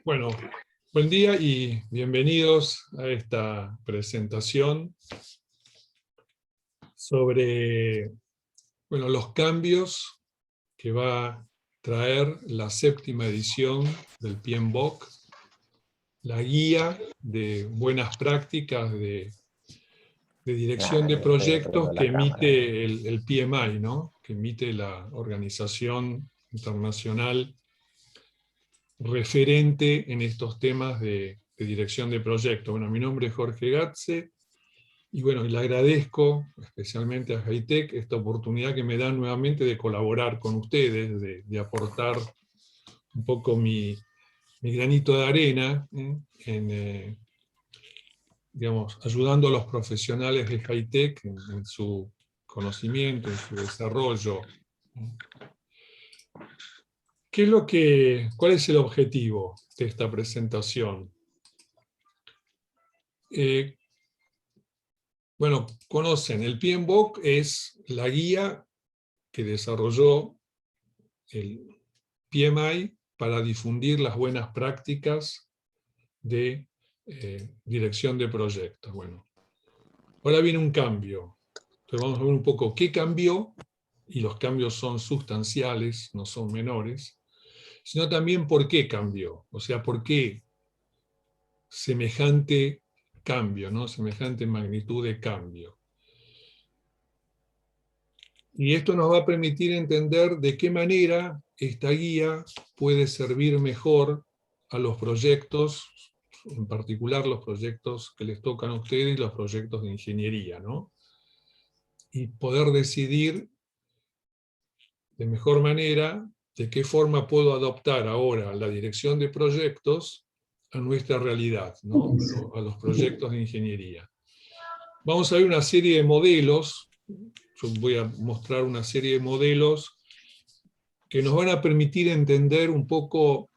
Bueno, buen día y bienvenidos a esta presentación sobre los cambios que va a traer la 7ª edición del PMBOK, la guía de buenas prácticas de dirección de proyectos que emite el PMI, ¿no? Que emite la Organización Internacional referente en estos temas de dirección de proyectos. Bueno, mi nombre es Jorge Gatze, y le agradezco especialmente a Hightech esta oportunidad que me dan nuevamente de colaborar con ustedes, de aportar un poco mi granito de arena ayudando a los profesionales de Hightech en su conocimiento, en su desarrollo. ¿Cuál es el objetivo de esta presentación? Conocen, el PMBOK es la guía que desarrolló el PMI para difundir las buenas prácticas de dirección de proyectos. Ahora viene un cambio. Entonces vamos a ver un poco qué cambió, y los cambios son sustanciales, no son menores, sino también por qué cambió, o sea, por qué semejante cambio, ¿no? Semejante magnitud de cambio. Y esto nos va a permitir entender de qué manera esta guía puede servir mejor a los proyectos, en particular los proyectos que les tocan a ustedes, los proyectos de ingeniería, ¿no? Y poder decidir de mejor manera de qué forma puedo adoptar ahora la dirección de proyectos a nuestra realidad, ¿no? A los proyectos de ingeniería. Vamos a ver una serie de modelos. Yo voy a mostrar una serie de modelos que nos van a permitir entender un poco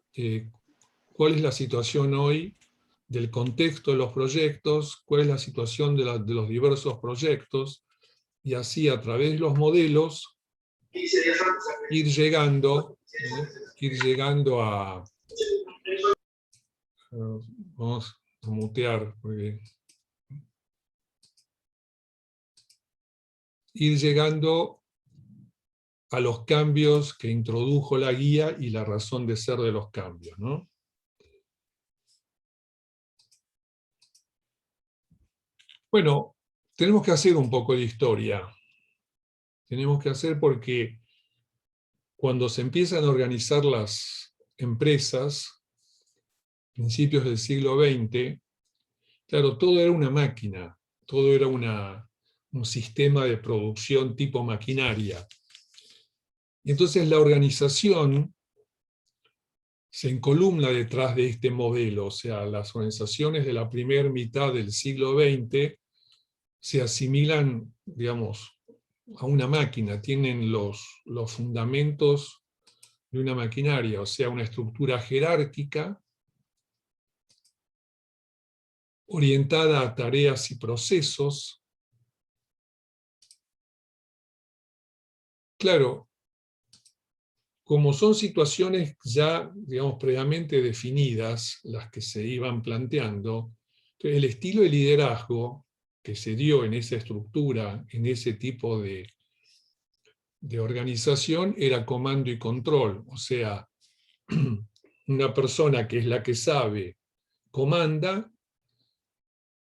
cuál es la situación hoy del contexto de los proyectos, cuál es la situación de los diversos proyectos, y así a través de los modelos ir llegando a... Vamos a mutear, ir llegando a los cambios que introdujo la guía y la razón de ser de los cambios, ¿no? Bueno, tenemos que hacer un poco de historia. Tenemos que hacer porque cuando se empiezan a organizar las empresas, principios del siglo XX, claro, todo era una máquina, todo era un sistema de producción tipo maquinaria. Y entonces la organización se encolumna detrás de este modelo, o sea, las organizaciones de la primera mitad del siglo XX se asimilan, digamos, a una máquina, tienen los fundamentos de una maquinaria, o sea, una estructura jerárquica orientada a tareas y procesos. Claro, como son situaciones ya, digamos, previamente definidas, las que se iban planteando, el estilo de liderazgo que se dio en esa estructura, en ese tipo de organización, era comando y control. O sea, una persona que es la que sabe, comanda,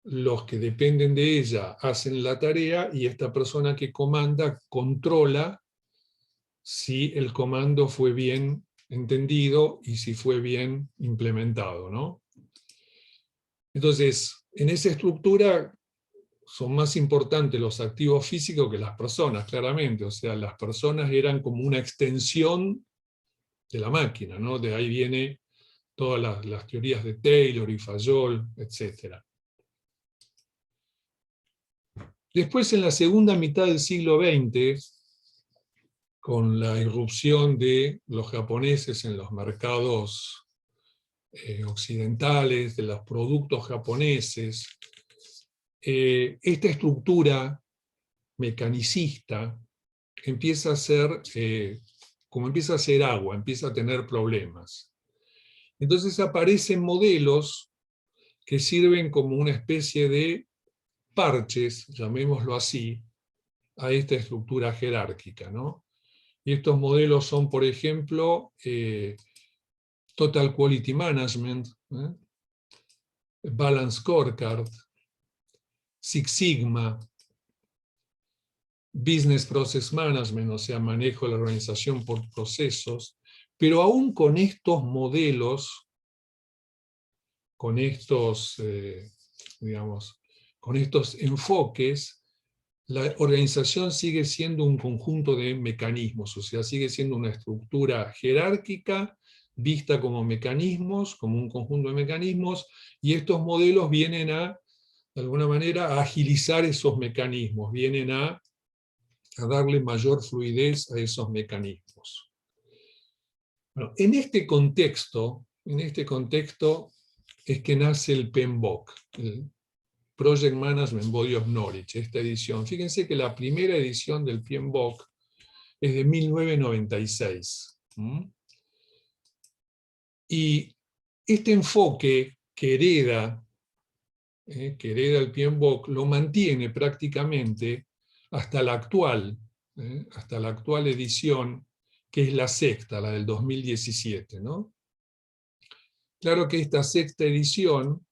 los que dependen de ella hacen la tarea, y esta persona que comanda controla si el comando fue bien entendido y si fue bien implementado, ¿no? Entonces, en esa estructura son más importantes los activos físicos que las personas, claramente. O sea, las personas eran como una extensión de la máquina, ¿no? De ahí viene todas las teorías de Taylor y Fayol, etc. Después, en la segunda mitad del siglo XX, con la irrupción de los japoneses en los mercados occidentales, de los productos japoneses, esta estructura mecanicista empieza a ser, como empieza a ser agua, empieza a tener problemas. Entonces aparecen modelos que sirven como una especie de parches, llamémoslo así, a esta estructura jerárquica, ¿no? Y estos modelos son, por ejemplo, Total Quality Management, Balance Scorecard, Six Sigma, Business Process Management, o sea, manejo de la organización por procesos, pero aún con estos modelos, con estos, digamos, con estos enfoques, la organización sigue siendo un conjunto de mecanismos, o sea, sigue siendo una estructura jerárquica vista como mecanismos, como un conjunto de mecanismos, y estos modelos vienen a, de alguna manera, a agilizar esos mecanismos, vienen a darle mayor fluidez a esos mecanismos. Bueno, en este contexto es que nace el PMBOK, el Project Management Body of Knowledge, esta edición. Fíjense que la primera edición del PMBOK es de 1996. Y este enfoque que hereda el PMBOK lo mantiene prácticamente hasta la actual edición, que es la sexta, la del 2017, ¿no? Claro que esta sexta edición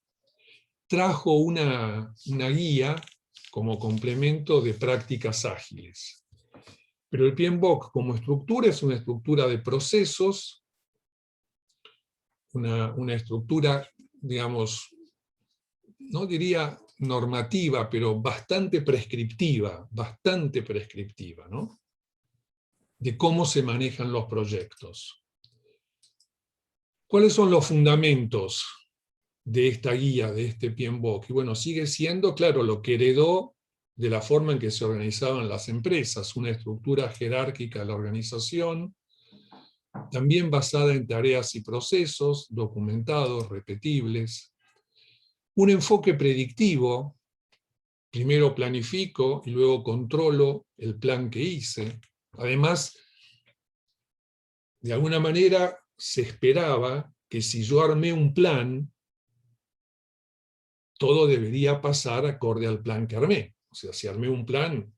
trajo una guía como complemento de prácticas ágiles. Pero el PMBOK como estructura es una estructura de procesos, una estructura, digamos, no diría normativa, pero bastante prescriptiva, ¿no? De cómo se manejan los proyectos. ¿Cuáles son los fundamentos de esta guía, de este PMBOK? Y bueno, sigue siendo, claro, lo que heredó de la forma en que se organizaban las empresas, una estructura jerárquica de la organización, también basada en tareas y procesos, documentados, repetibles, un enfoque predictivo, primero planifico y luego controlo el plan que hice. Además, de alguna manera se esperaba que si yo armé un plan, todo debería pasar acorde al plan que armé. O sea, si armé un plan,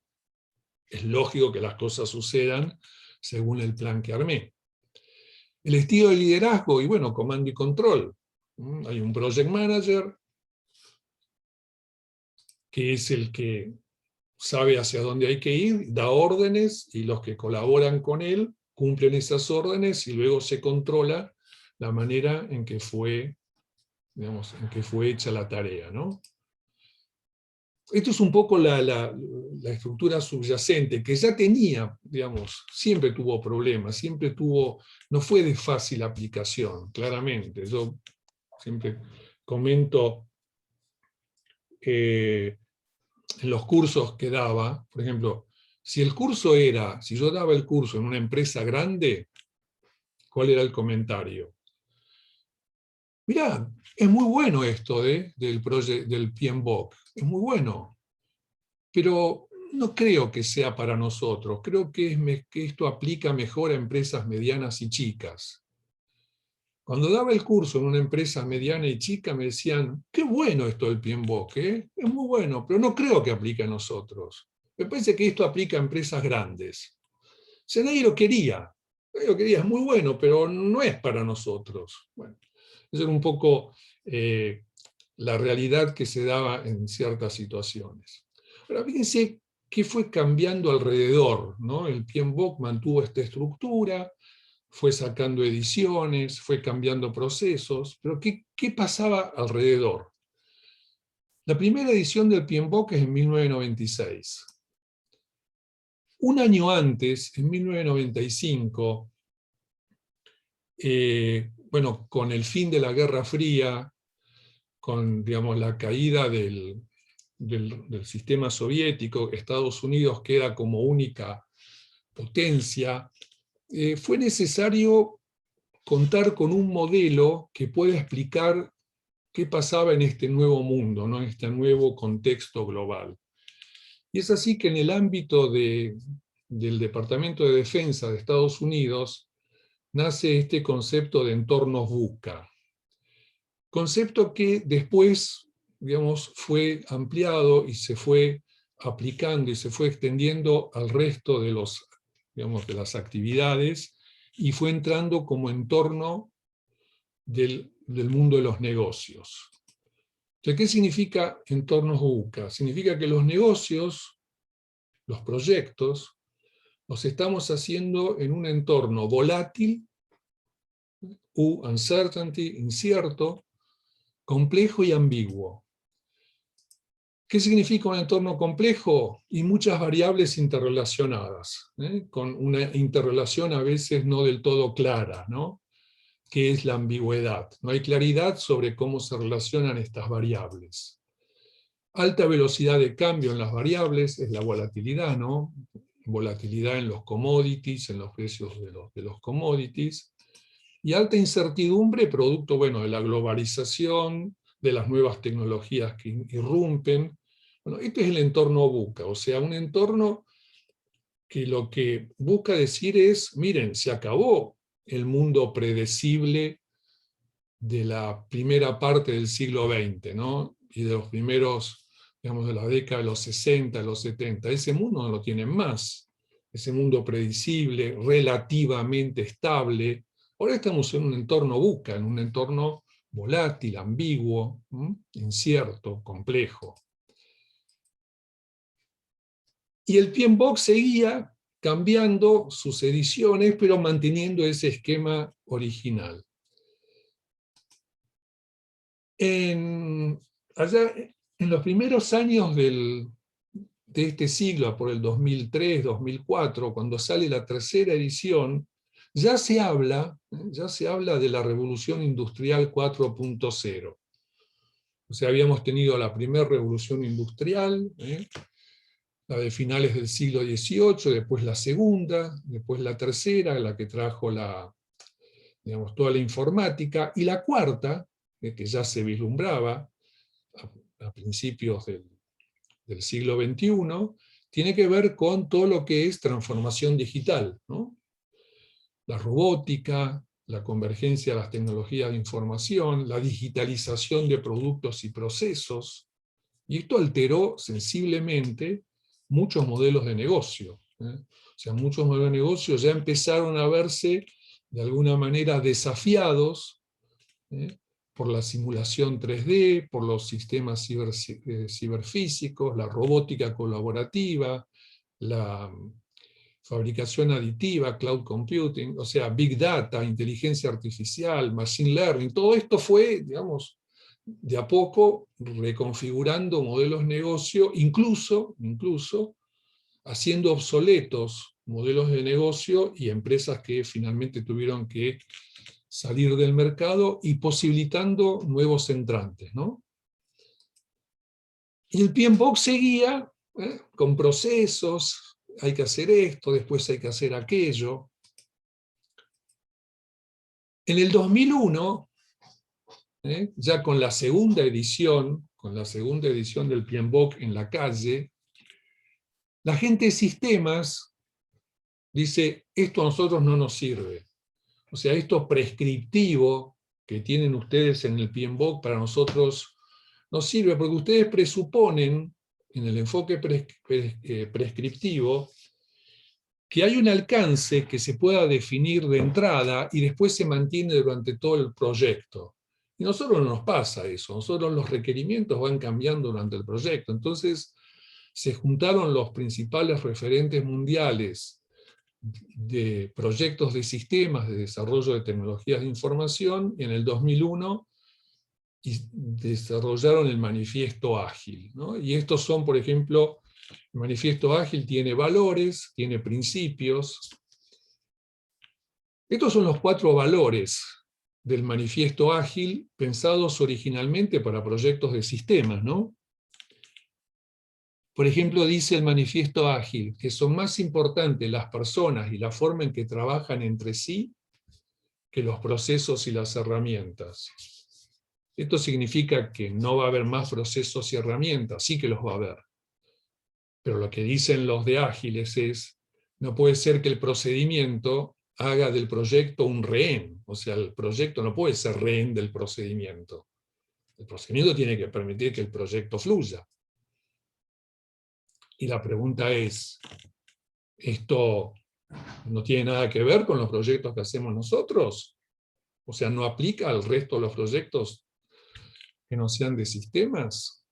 es lógico que las cosas sucedan según el plan que armé. El estilo de liderazgo, y bueno, comando y control. Hay un project manager, que es el que sabe hacia dónde hay que ir, da órdenes, y los que colaboran con él cumplen esas órdenes, y luego se controla la manera en que fue, digamos, en que fue hecha la tarea, ¿no? Esto es un poco la estructura subyacente, que ya tenía, digamos, siempre tuvo problemas, siempre tuvo, no fue de fácil aplicación, claramente. Yo siempre comento en los cursos que daba, por ejemplo, si yo daba el curso en una empresa grande, ¿cuál era el comentario? Mirá, es muy bueno esto del PMBOK, es muy bueno, pero no creo que sea para nosotros, creo que esto aplica mejor a empresas medianas y chicas. Cuando daba el curso en una empresa mediana y chica me decían, qué bueno esto del PMBOK, es muy bueno, pero no creo que aplique a nosotros. Me parece que esto aplica a empresas grandes. O sea, nadie lo quería, es muy bueno, pero no es para nosotros. Bueno, esa era un poco la realidad que se daba en ciertas situaciones. Ahora, fíjense qué fue cambiando alrededor, ¿no? El PMBOK mantuvo esta estructura, fue sacando ediciones, fue cambiando procesos, pero ¿qué pasaba alrededor? La primera edición del PMBOK es en 1996. Un año antes, en 1995, bueno, con el fin de la Guerra Fría, con, digamos, la caída del sistema soviético, Estados Unidos queda como única potencia, fue necesario contar con un modelo que pueda explicar qué pasaba en este nuevo mundo, ¿no? En este nuevo contexto global. Y es así que en el ámbito del Departamento de Defensa de Estados Unidos nace este concepto de entornos VUCA. Concepto que después, digamos, fue ampliado y se fue aplicando y se fue extendiendo al resto de digamos, de las actividades y fue entrando como entorno del mundo de los negocios. Entonces, ¿qué significa entornos VUCA? Significa que los negocios, los proyectos, los estamos haciendo en un entorno volátil, uncertainty, incierto, complejo y ambiguo. ¿Qué significa un entorno complejo? Y muchas variables interrelacionadas, con una interrelación a veces no del todo clara, ¿no? Que es la ambigüedad. No hay claridad sobre cómo se relacionan estas variables. Alta velocidad de cambio en las variables es la volatilidad, ¿no? Volatilidad en los commodities, en los precios de los commodities. Y alta incertidumbre, producto, bueno, de la globalización, de las nuevas tecnologías que irrumpen. Bueno, este es el entorno VUCA, o sea, un entorno que lo que busca decir es, miren, se acabó el mundo predecible de la primera parte del siglo XX, ¿no? Y de los primeros, digamos, de la década de los 60, de los 70. Ese mundo no lo tienen más. Ese mundo predecible, relativamente estable. Ahora estamos en un entorno VUCA, en un entorno volátil, ambiguo, incierto, complejo. Y el PMBOK seguía cambiando sus ediciones, pero manteniendo ese esquema original. Allá en los primeros años de este siglo, por el 2003, 2004, cuando sale la tercera edición, ya se habla de la revolución industrial 4.0. O sea, habíamos tenido la primera revolución industrial, la de finales del siglo XVIII, después la segunda, después la tercera, la que trajo digamos, toda la informática, y la cuarta, que ya se vislumbraba a principios del siglo XXI, tiene que ver con todo lo que es transformación digital, ¿no? La robótica, la convergencia de las tecnologías de información, la digitalización de productos y procesos, y esto alteró sensiblemente muchos modelos de negocio. O sea, muchos modelos de negocio ya empezaron a verse de alguna manera desafiados por la simulación 3D, por los sistemas ciberfísicos, la robótica colaborativa, la fabricación aditiva, cloud computing, o sea, big data, inteligencia artificial, machine learning. Todo esto fue, digamos, de a poco reconfigurando modelos de negocio, incluso haciendo obsoletos modelos de negocio y empresas que finalmente tuvieron que salir del mercado y posibilitando nuevos entrantes, ¿no? Y el PMBOK seguía con procesos, hay que hacer esto, después hay que hacer aquello. En el 2001, ya con la segunda edición del PMBOK en la calle, la gente de sistemas dice, esto a nosotros no nos sirve. O sea, esto prescriptivo que tienen ustedes en el PMBOK para nosotros no sirve, porque ustedes presuponen, en el enfoque prescriptivo, que hay un alcance que se pueda definir de entrada y después se mantiene durante todo el proyecto. Y a nosotros no nos pasa eso, nosotros los requerimientos van cambiando durante el proyecto. Entonces se juntaron los principales referentes mundiales de proyectos de sistemas de desarrollo de tecnologías de información en el 2001 y desarrollaron el manifiesto ágil, ¿no? Y estos son, por ejemplo, el manifiesto ágil tiene valores, tiene principios. Estos son los 4 valores del manifiesto ágil pensados originalmente para proyectos de sistemas, ¿no? Por ejemplo, dice el manifiesto ágil que son más importantes las personas y la forma en que trabajan entre sí que los procesos y las herramientas. Esto significa que no va a haber más procesos y herramientas, sí que los va a haber. Pero lo que dicen los de ágiles es, no puede ser que el procedimiento haga del proyecto un rehén. O sea, el proyecto no puede ser rehén del procedimiento. El procedimiento tiene que permitir que el proyecto fluya. Y la pregunta es, ¿esto no tiene nada que ver con los proyectos que hacemos nosotros? O sea, ¿no aplica al resto de los proyectos que no sean de sistemas?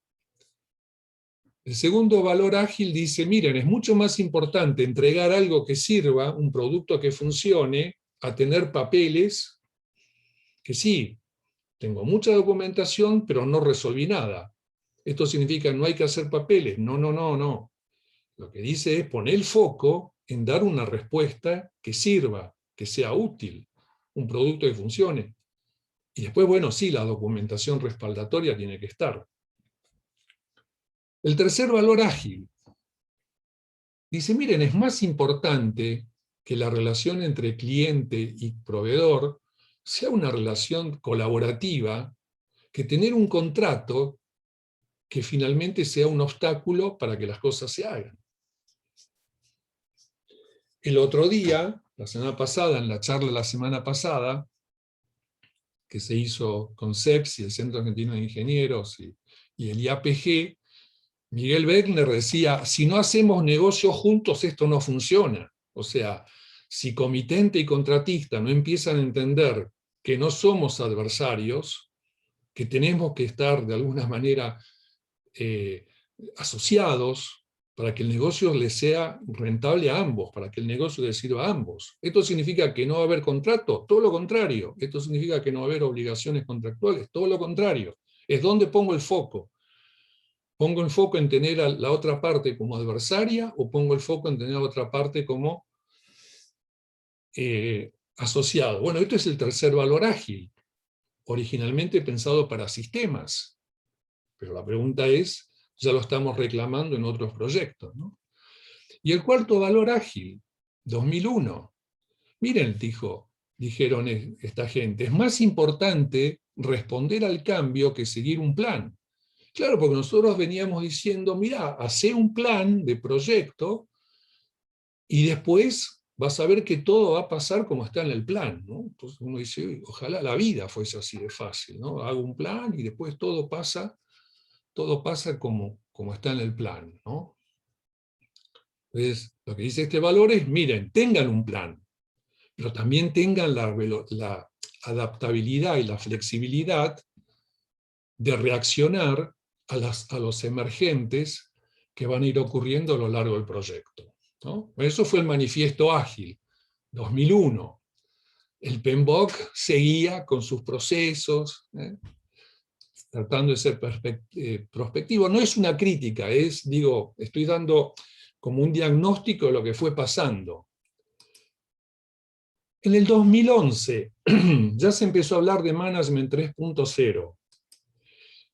El segundo valor ágil dice, miren, es mucho más importante entregar algo que sirva, un producto que funcione, a tener papeles, que sí, tengo mucha documentación, pero no resolví nada. Esto significa no hay que hacer papeles. No, no, no, no. Lo que dice es poner el foco en dar una respuesta que sirva, que sea útil, un producto que funcione. Y después, bueno, sí, la documentación respaldatoria tiene que estar. El tercer valor ágil dice, miren, es más importante que la relación entre cliente y proveedor sea una relación colaborativa que tener un contrato que finalmente sea un obstáculo para que las cosas se hagan. El otro día, la semana pasada, en la charla de la semana pasada, que se hizo con CEPS y el Centro Argentino de Ingenieros y el IAPG, Miguel Beckner decía, si no hacemos negocios juntos, esto no funciona. O sea, si comitente y contratista no empiezan a entender que no somos adversarios, que tenemos que estar de alguna manera asociados para que el negocio les sea rentable a ambos, para que el negocio les sirva a ambos. ¿Esto significa que no va a haber contrato? Todo lo contrario. ¿Esto significa que no va a haber obligaciones contractuales? Todo lo contrario. Es donde pongo el foco. ¿Pongo el foco en tener a la otra parte como adversaria o pongo el foco en tener a la otra parte como asociado? Bueno, esto es el tercer valor ágil, originalmente pensado para sistemas. Pero la pregunta es, ya lo estamos reclamando en otros proyectos, ¿no? Y el cuarto valor ágil, 2001. Miren, dijeron esta gente, es más importante responder al cambio que seguir un plan. Claro, porque nosotros veníamos diciendo, mira, hacé un plan de proyecto y después vas a ver que todo va a pasar como está en el plan, ¿no? Entonces uno dice, ojalá la vida fuese así de fácil, ¿no? Hago un plan y después todo pasa como está en el plan, ¿no? Entonces, lo que dice este valor es, miren, tengan un plan, pero también tengan la adaptabilidad y la flexibilidad de reaccionar a los emergentes que van a ir ocurriendo a lo largo del proyecto, ¿no? Eso fue el manifiesto ágil, 2001. El PMBOK seguía con sus procesos, tratando de ser prospectivo. No es una crítica, estoy dando como un diagnóstico de lo que fue pasando. En el 2011 ya se empezó a hablar de Management 3.0.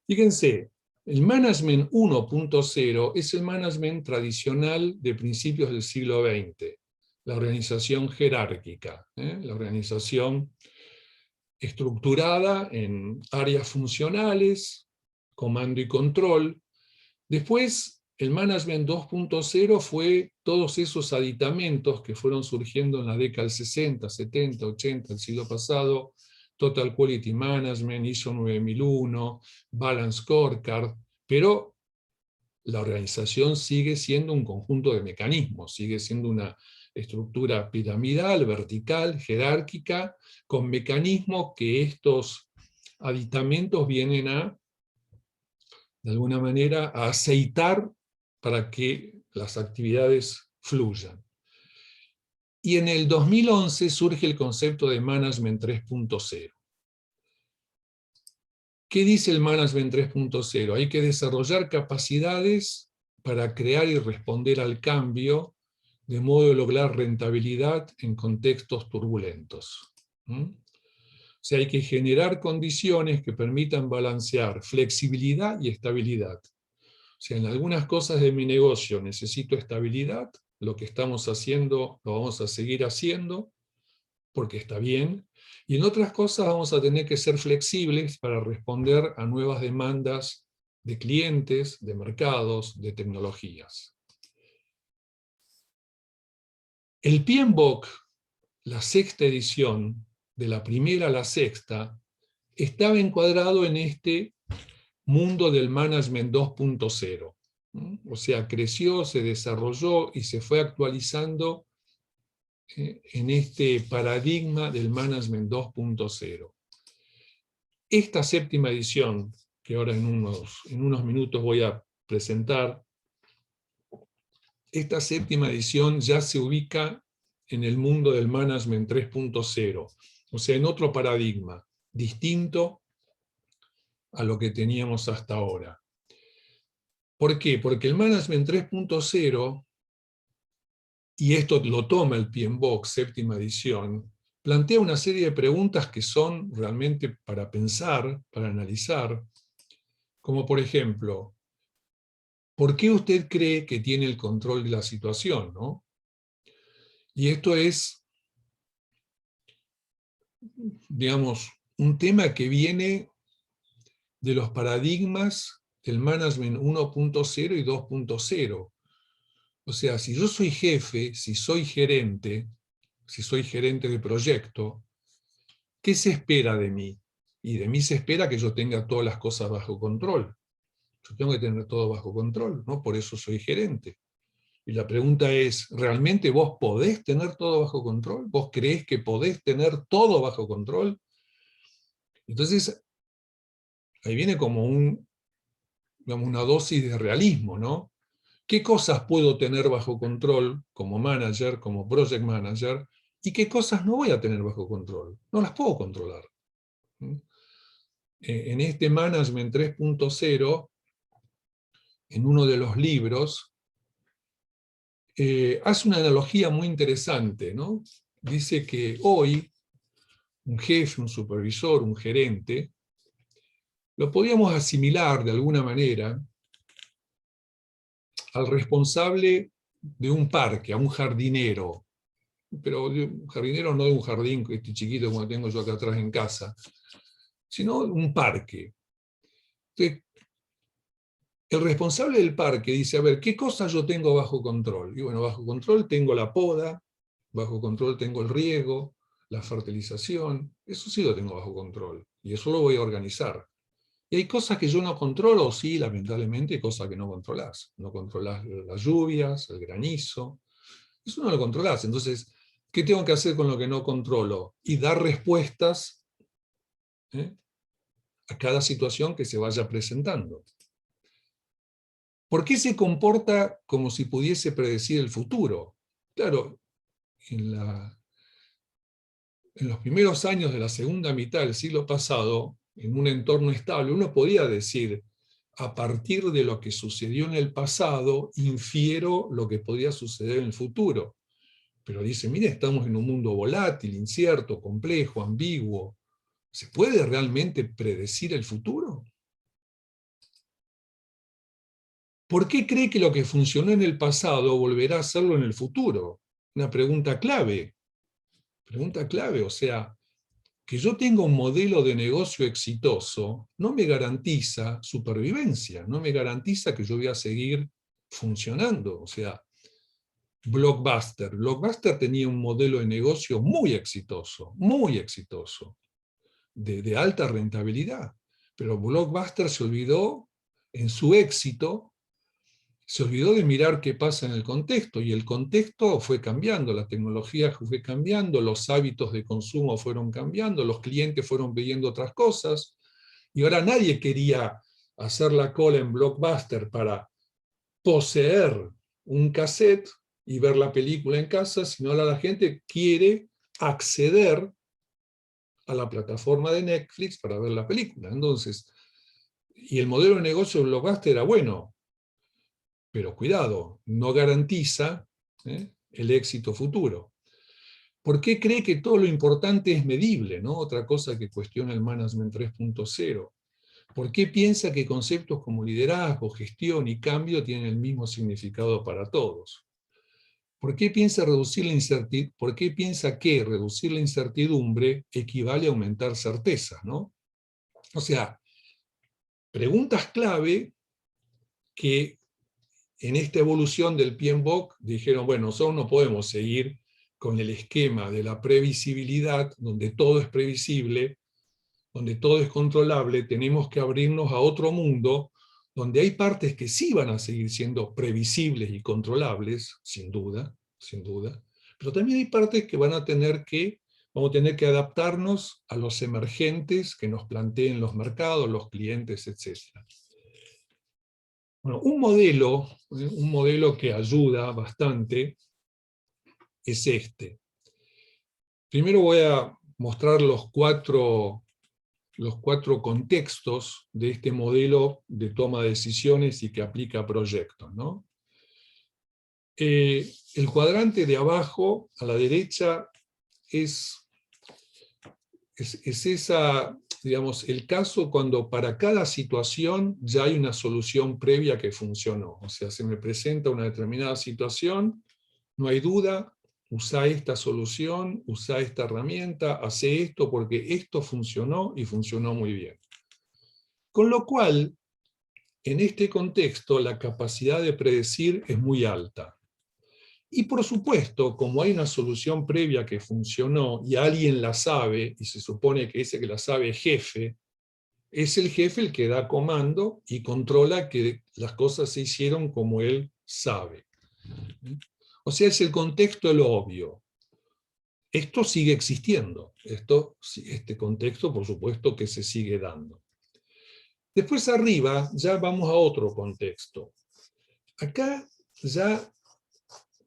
Fíjense, el Management 1.0 es el management tradicional de principios del siglo XX, la organización jerárquica, la organización estructurada en áreas funcionales, comando y control. Después, el Management 2.0 fue todos esos aditamentos que fueron surgiendo en la década del 60, 70, 80 del siglo pasado, Total Quality Management, ISO 9001, Balance Scorecard, pero la organización sigue siendo un conjunto de mecanismos, sigue siendo una estructura piramidal, vertical, jerárquica, con mecanismos que estos aditamentos vienen de alguna manera, a aceitar para que las actividades fluyan. Y en el 2011 surge el concepto de Management 3.0. ¿Qué dice el Management 3.0? Hay que desarrollar capacidades para crear y responder al cambio de modo de lograr rentabilidad en contextos turbulentos. O sea, hay que generar condiciones que permitan balancear flexibilidad y estabilidad. O sea, en algunas cosas de mi negocio necesito estabilidad, lo que estamos haciendo lo vamos a seguir haciendo porque está bien, y en otras cosas vamos a tener que ser flexibles para responder a nuevas demandas de clientes, de mercados, de tecnologías. El PMBOK, la sexta edición, de la primera a la sexta, estaba encuadrado en este mundo del management 2.0. O sea, creció, se desarrolló y se fue actualizando en este paradigma del management 2.0. Esta séptima edición, que ahora en unos minutos voy a presentar, esta séptima edición ya se ubica en el mundo del management 3.0, o sea, en otro paradigma, distinto a lo que teníamos hasta ahora. ¿Por qué? Porque el management 3.0, y esto lo toma el PMBOK, séptima edición, plantea una serie de preguntas que son realmente para pensar, para analizar, como por ejemplo, ¿por qué usted cree que tiene el control de la situación, ¿no? Y esto es, digamos, un tema que viene de los paradigmas del management 1.0 y 2.0. O sea, si yo soy jefe, si soy gerente de proyecto, ¿qué se espera de mí? Y de mí se espera que yo tenga todas las cosas bajo control. Yo tengo que tener todo bajo control, ¿no? Por eso soy gerente. Y la pregunta es, ¿realmente vos podés tener todo bajo control? ¿Vos creés que podés tener todo bajo control? Entonces, ahí viene como digamos, una dosis de realismo, ¿no? ¿Qué cosas puedo tener bajo control como manager, como project manager, y qué cosas no voy a tener bajo control? No las puedo controlar. En este Management 3.0, en uno de los libros, hace una analogía muy interesante, ¿no? Dice que hoy un jefe, un supervisor, un gerente, lo podríamos asimilar de alguna manera al responsable de un parque, a un jardinero, pero un jardinero no de un jardín este chiquito como tengo yo acá atrás en casa, sino un parque. Entonces, el responsable del parque dice, a ver, ¿qué cosas yo tengo bajo control? Y bueno, bajo control tengo la poda, bajo control tengo el riego, la fertilización, eso sí lo tengo bajo control, y eso lo voy a organizar. Y hay cosas que yo no controlo, sí, lamentablemente, hay cosas que no controlás. No controlás las lluvias, el granizo, eso no lo controlás. Entonces, ¿qué tengo que hacer con lo que no controlo? Y dar respuestas a cada situación que se vaya presentando. ¿Por qué se comporta como si pudiese predecir el futuro? Claro, en los primeros años de la segunda mitad del siglo pasado, en un entorno estable, uno podía decir, a partir de lo que sucedió en el pasado, infiero lo que podría suceder en el futuro. Pero dice, mire, estamos en un mundo volátil, incierto, complejo, ambiguo. ¿Se puede realmente predecir el futuro? ¿Por qué cree que lo que funcionó en el pasado volverá a hacerlo en el futuro? Una pregunta clave. Pregunta clave, o sea, que yo tenga un modelo de negocio exitoso no me garantiza supervivencia, no me garantiza que yo voy a seguir funcionando. O sea, Blockbuster tenía un modelo de negocio muy exitoso, de alta rentabilidad. Pero Blockbuster se olvidó, en su éxito, se olvidó de mirar qué pasa en el contexto, y el contexto fue cambiando, la tecnología fue cambiando, los hábitos de consumo fueron cambiando, los clientes fueron pidiendo otras cosas, y ahora nadie quería hacer la cola en Blockbuster para poseer un cassette y ver la película en casa, sino ahora la gente quiere acceder a la plataforma de Netflix para ver la película. Entonces, y el modelo de negocio de Blockbuster era bueno, pero cuidado, no garantiza el éxito futuro. ¿Por qué cree que todo lo importante es medible, ¿no? Otra cosa que cuestiona el Management 3.0. ¿Por qué piensa que conceptos como liderazgo, gestión y cambio tienen el mismo significado para todos? ¿Por qué piensa que reducir la incertidumbre equivale a aumentar certezas, ¿no? O sea, preguntas clave que en esta evolución del PMBOK dijeron, bueno, nosotros no podemos seguir con el esquema de la previsibilidad, donde todo es previsible, donde todo es controlable, tenemos que abrirnos a otro mundo donde hay partes que sí van a seguir siendo previsibles y controlables, sin duda, pero también hay partes que vamos a tener que adaptarnos a los emergentes que nos planteen los mercados, los clientes, etc. Bueno, un modelo que ayuda bastante es este. Primero voy a mostrar los cuatro contextos de este modelo de toma de decisiones y que aplica a proyectos, ¿no? El cuadrante de abajo, a la derecha, es esa, digamos, el caso cuando para cada situación ya hay una solución previa que funcionó. O sea, se me presenta una determinada situación, no hay duda, usa esta solución, usa esta herramienta, hace esto porque esto funcionó y funcionó muy bien. Con lo cual, en este contexto, la capacidad de predecir es muy alta. Y por supuesto, como hay una solución previa que funcionó y alguien la sabe, y se supone que ese que la sabe es jefe, es el jefe el que da comando y controla que las cosas se hicieron como él sabe. O sea, es el contexto de lo obvio. Esto sigue existiendo. Este contexto, por supuesto, que se sigue dando. Después arriba ya vamos a otro contexto. Acá ya,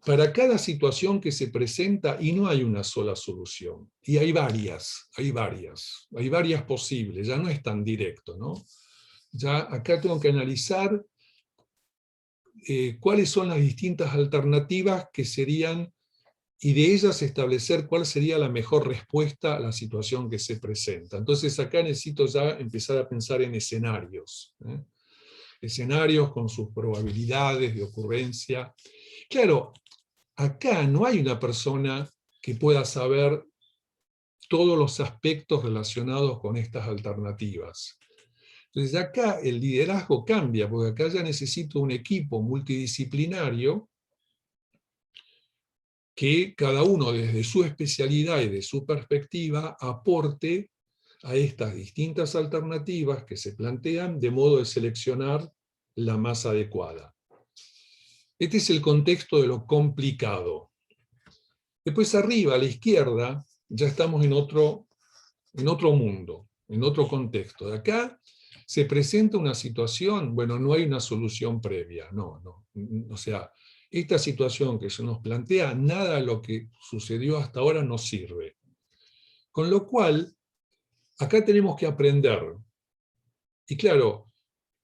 para cada situación que se presenta, y no hay una sola solución, y hay varias posibles, ya no es tan directo, ¿no? Ya acá tengo que analizar cuáles son las distintas alternativas que serían, y de ellas establecer cuál sería la mejor respuesta a la situación que se presenta. Entonces acá necesito ya empezar a pensar en escenarios. Escenarios con sus probabilidades de ocurrencia. Claro, acá no hay una persona que pueda saber todos los aspectos relacionados con estas alternativas. Entonces acá el liderazgo cambia, porque acá ya necesito un equipo multidisciplinario que cada uno desde su especialidad y de su perspectiva aporte a estas distintas alternativas que se plantean de modo de seleccionar la más adecuada. Este es el contexto de lo complicado. Después arriba, a la izquierda, ya estamos en otro mundo, en otro contexto. De acá se presenta una situación, bueno, no hay una solución previa, no. O sea, esta situación que se nos plantea, nada de lo que sucedió hasta ahora nos sirve. Con lo cual, acá tenemos que aprender. Y claro,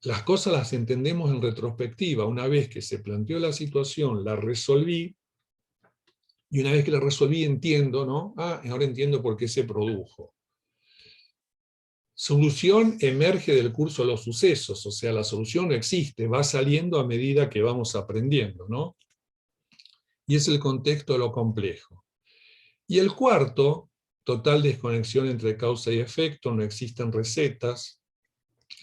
las cosas las entendemos en retrospectiva. Una vez que se planteó la situación, la resolví, y una vez que la resolví entiendo, ¿no? Ahora entiendo por qué se produjo. Solución emerge del curso de los sucesos, o sea, la solución no existe, va saliendo a medida que vamos aprendiendo, ¿no? Y es el contexto de lo complejo. Y el cuarto, total desconexión entre causa y efecto, no existen recetas.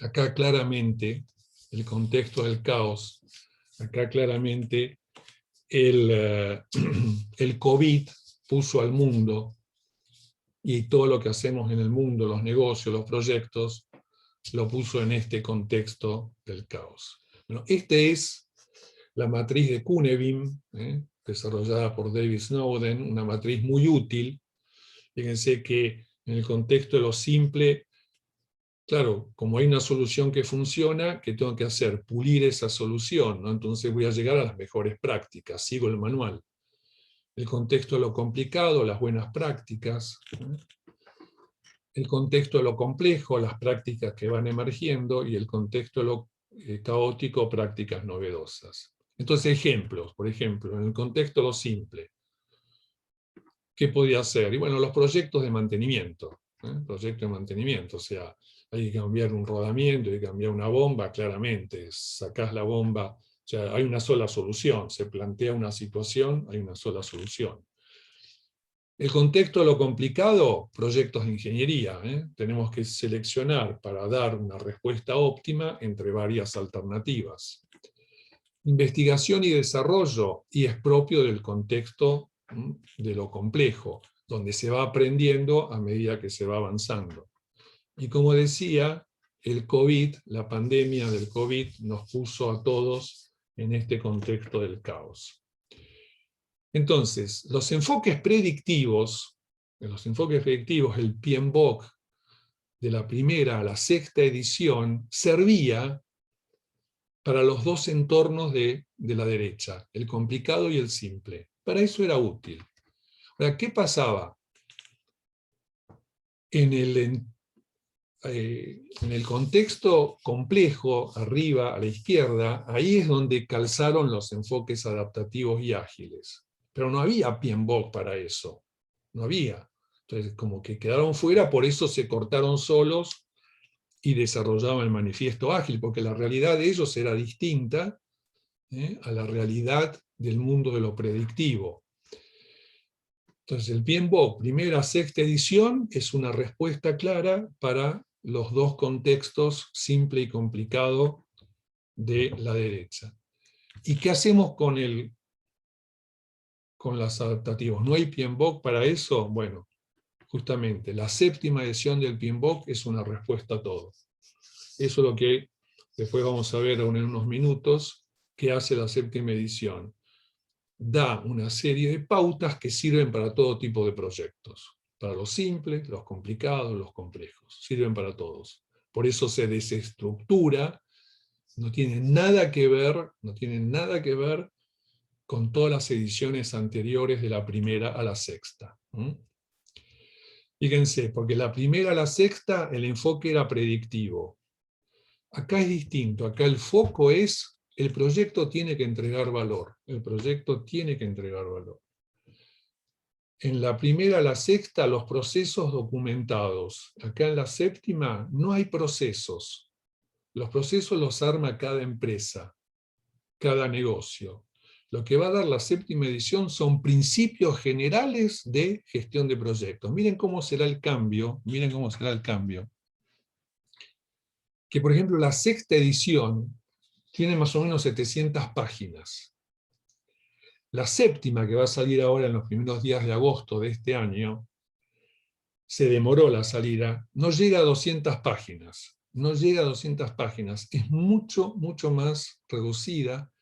Acá claramente, el contexto del caos, acá claramente el COVID puso al mundo, y todo lo que hacemos en el mundo, los negocios, los proyectos, lo puso en este contexto del caos. Bueno, esta es la matriz de Cunebim, desarrollada por David Snowden, una matriz muy útil. Fíjense que en el contexto de lo simple, claro, como hay una solución que funciona, ¿qué tengo que hacer? Pulir esa solución, ¿no? Entonces voy a llegar a las mejores prácticas, sigo el manual. El contexto de lo complicado, las buenas prácticas. El contexto de lo complejo, las prácticas que van emergiendo, y el contexto de lo caótico, prácticas novedosas. Entonces, ejemplos, por ejemplo, en el contexto de lo simple, ¿qué podía hacer? Y bueno, los proyectos de mantenimiento. Proyectos de mantenimiento, o sea, hay que cambiar un rodamiento, hay que cambiar una bomba, claramente, sacás la bomba, o sea, hay una sola solución, se plantea una situación, hay una sola solución. El contexto de lo complicado, proyectos de ingeniería. Tenemos que seleccionar para dar una respuesta óptima entre varias alternativas. Investigación y desarrollo, y es propio del contexto de lo complejo, donde se va aprendiendo a medida que se va avanzando. Y como decía, el COVID, la pandemia del COVID, nos puso a todos en este contexto del caos. Entonces, los enfoques predictivos, el PMBOK, de la primera a la sexta edición, servía para los dos entornos de la derecha, el complicado y el simple. Para eso era útil. Ahora, ¿qué pasaba? En el contexto complejo, arriba, a la izquierda, ahí es donde calzaron los enfoques adaptativos y ágiles. Pero no había PMBOK para eso. No había. Entonces, como que quedaron fuera, por eso se cortaron solos y desarrollaban el manifiesto ágil, porque la realidad de ellos era distinta a la realidad del mundo de lo predictivo. Entonces el PMBOK, primera, sexta edición, es una respuesta clara para los dos contextos, simple y complicado, de la derecha. ¿Y qué hacemos con los adaptativos? ¿No hay PMBOK para eso? Bueno, justamente, la séptima edición del PMBOK es una respuesta a todo. Eso es lo que después vamos a ver en unos minutos, que hace la séptima edición. Da una serie de pautas que sirven para todo tipo de proyectos. Para los simples, los complicados, los complejos. Sirven para todos. Por eso se desestructura, no tiene nada que ver con todas las ediciones anteriores de la primera a la sexta. Fíjense, porque la primera a la sexta el enfoque era predictivo. Acá es distinto, acá el foco es el proyecto tiene que entregar valor. El proyecto tiene que entregar valor. En la primera a la sexta, los procesos documentados. Acá en la séptima no hay procesos. Los procesos los arma cada empresa, cada negocio. Lo que va a dar la séptima edición son principios generales de gestión de proyectos. Miren cómo será el cambio, Que por ejemplo la sexta edición tiene más o menos 700 páginas. La séptima, que va a salir ahora en los primeros días de agosto de este año, se demoró la salida, no llega a 200 páginas. No llega a 200 páginas. Es mucho, mucho más reducida.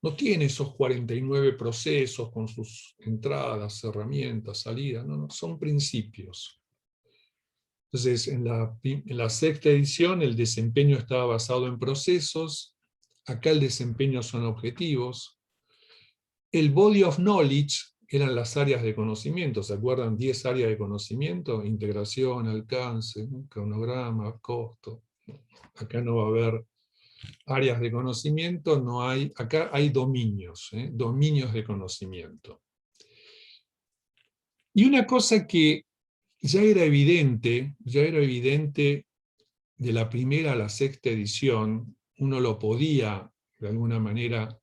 No tiene esos 49 procesos con sus entradas, herramientas, salidas. No, son principios. Entonces, en la sexta edición el desempeño estaba basado en procesos. Acá el desempeño son objetivos. El body of knowledge eran las áreas de conocimiento, ¿se acuerdan? 10 áreas de conocimiento, integración, alcance, cronograma, costo. Acá no va a haber áreas de conocimiento, acá hay dominios, dominios de conocimiento. Y una cosa que ya era evidente de la primera a la sexta edición, uno lo podía de alguna manera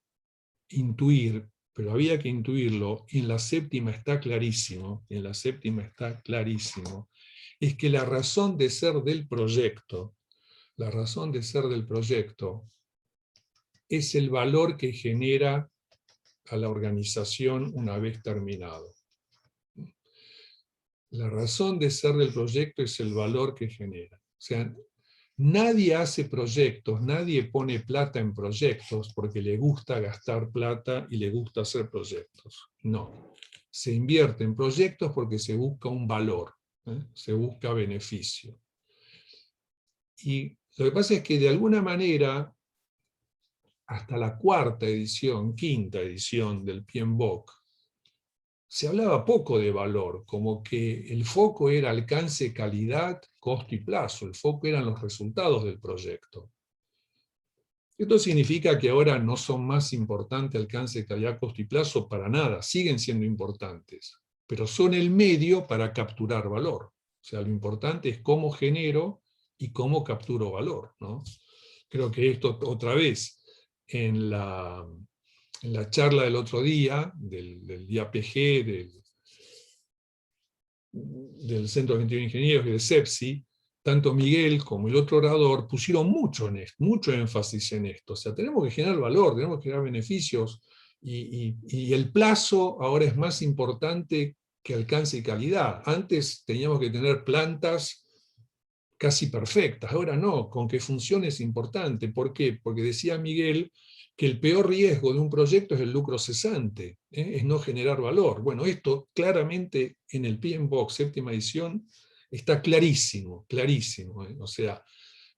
intuir, pero había que intuirlo, y en la séptima está clarísimo, es que la razón de ser del proyecto, es el valor que genera a la organización una vez terminado. La razón de ser del proyecto es el valor que genera. O sea, nadie hace proyectos, nadie pone plata en proyectos porque le gusta gastar plata y le gusta hacer proyectos. No. Se invierte en proyectos porque se busca un valor, se busca beneficio. Y lo que pasa es que de alguna manera, hasta la quinta edición del PMBOK, se hablaba poco de valor, como que el foco era alcance, calidad, costo y plazo. El foco eran los resultados del proyecto. Esto significa que ahora no son más importantes alcance, calidad, costo y plazo para nada, siguen siendo importantes, pero son el medio para capturar valor. O sea, lo importante es cómo genero y cómo capturo valor, ¿no? Creo que esto otra vez, en la charla del otro día, del día PG, del Centro Argentino de Ingenieros y de CEPSI, tanto Miguel como el otro orador pusieron mucho énfasis en esto. O sea, tenemos que generar valor, tenemos que generar beneficios, y el plazo ahora es más importante que alcance y calidad. Antes teníamos que tener plantas casi perfectas. Ahora no, con que funcione es importante. ¿Por qué? Porque decía Miguel que el peor riesgo de un proyecto es el lucro cesante, es no generar valor. Bueno, esto claramente en el PMBOK séptima edición está clarísimo, clarísimo. O sea,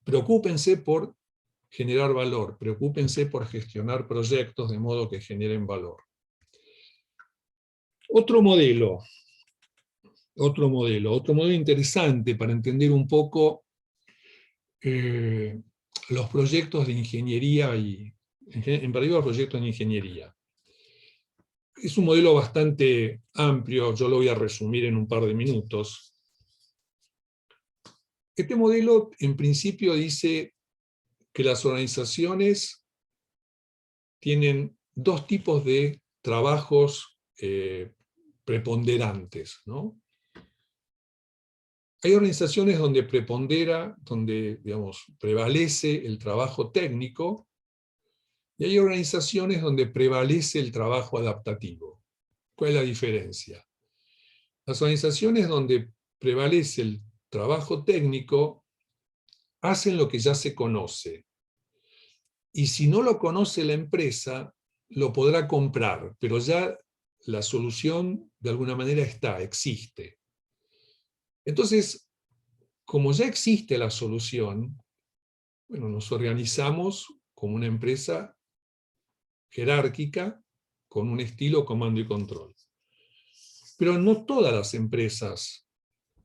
preocúpense por generar valor, preocúpense por gestionar proyectos de modo que generen valor. Otro modelo interesante para entender un poco los proyectos de ingeniería y, en particular, los proyectos de ingeniería. Es un modelo bastante amplio, yo lo voy a resumir en un par de minutos. Este modelo, en principio, dice que las organizaciones tienen dos tipos de trabajos preponderantes, ¿no? Hay organizaciones donde prepondera, donde, digamos, prevalece el trabajo técnico, y hay organizaciones donde prevalece el trabajo adaptativo. ¿Cuál es la diferencia? Las organizaciones donde prevalece el trabajo técnico hacen lo que ya se conoce. Y si no lo conoce la empresa, lo podrá comprar, pero ya la solución de alguna manera existe. Entonces, como ya existe la solución, bueno, nos organizamos como una empresa jerárquica con un estilo comando y control. Pero no todas las empresas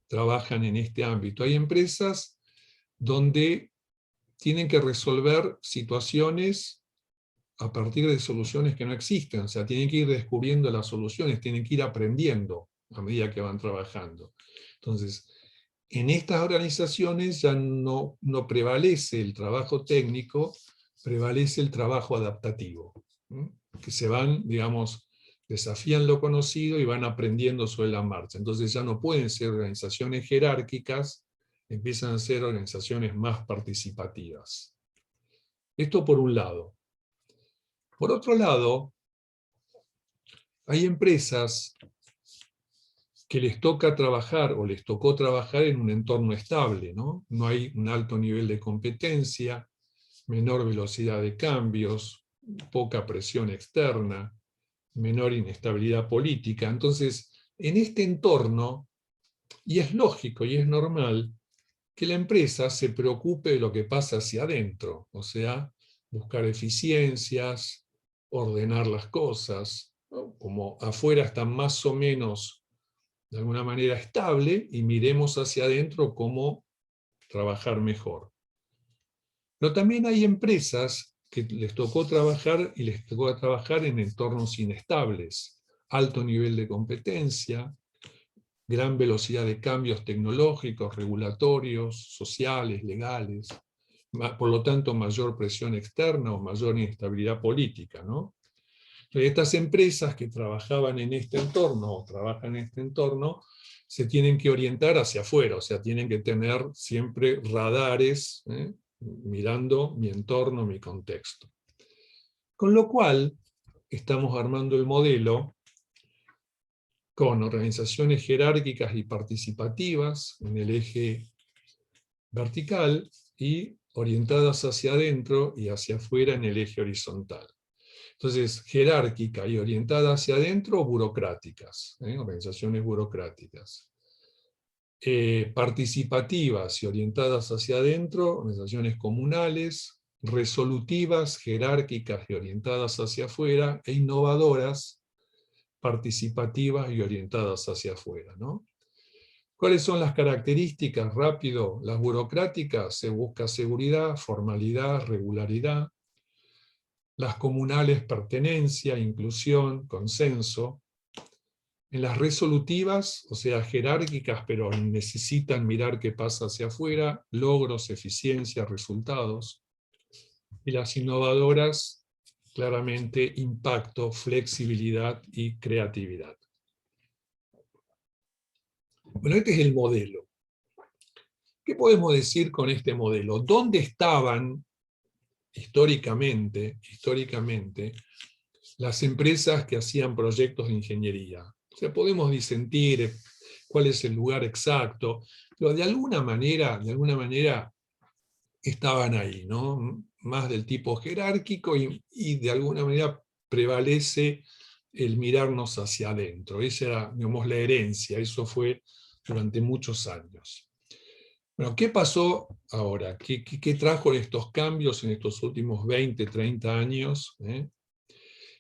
trabajan en este ámbito. Hay empresas donde tienen que resolver situaciones a partir de soluciones que no existen. O sea, tienen que ir descubriendo las soluciones, tienen que ir aprendiendo a medida que van trabajando. Entonces, en estas organizaciones ya no prevalece el trabajo técnico, prevalece el trabajo adaptativo, que se van, digamos, desafían lo conocido y van aprendiendo sobre la marcha. Entonces ya no pueden ser organizaciones jerárquicas, empiezan a ser organizaciones más participativas. Esto por un lado. Por otro lado, hay empresas que les toca trabajar o les tocó trabajar en un entorno estable, ¿no? No hay un alto nivel de competencia, menor velocidad de cambios, poca presión externa, menor inestabilidad política. Entonces, en este entorno, y es lógico y es normal, que la empresa se preocupe de lo que pasa hacia adentro, o sea, buscar eficiencias, ordenar las cosas, ¿no? Como afuera están más o menos de alguna manera estable, y miremos hacia adentro cómo trabajar mejor. Pero también hay empresas que les tocó trabajar y les tocó trabajar en entornos inestables, alto nivel de competencia, gran velocidad de cambios tecnológicos, regulatorios, sociales, legales, por lo tanto mayor presión externa o mayor inestabilidad política, ¿no? Estas empresas que trabajaban en este entorno o trabajan en este entorno se tienen que orientar hacia afuera, o sea, tienen que tener siempre radares, mirando mi entorno, mi contexto. Con lo cual, estamos armando el modelo con organizaciones jerárquicas y participativas en el eje vertical y orientadas hacia adentro y hacia afuera en el eje horizontal. Entonces, jerárquica y orientada hacia adentro, burocráticas, organizaciones burocráticas. Participativas y orientadas hacia adentro, organizaciones comunales, resolutivas, jerárquicas y orientadas hacia afuera, e innovadoras, participativas y orientadas hacia afuera, ¿no? ¿Cuáles son las características? Rápido, las burocráticas, se busca seguridad, formalidad, regularidad. Las comunales, pertenencia, inclusión, consenso. En las resolutivas, o sea, jerárquicas, pero necesitan mirar qué pasa hacia afuera, logros, eficiencia, resultados. Y las innovadoras, claramente, impacto, flexibilidad y creatividad. Bueno, este es el modelo. ¿Qué podemos decir con este modelo? ¿Dónde estaban históricamente las empresas que hacían proyectos de ingeniería? O sea, podemos disentir, cuál es el lugar exacto, pero de alguna manera estaban ahí, ¿no? Más del tipo jerárquico y de alguna manera prevalece el mirarnos hacia adentro. Esa era, digamos, la herencia, eso fue durante muchos años. Bueno, ¿qué pasó ahora? ¿Qué trajo estos cambios en estos últimos 20, 30 años?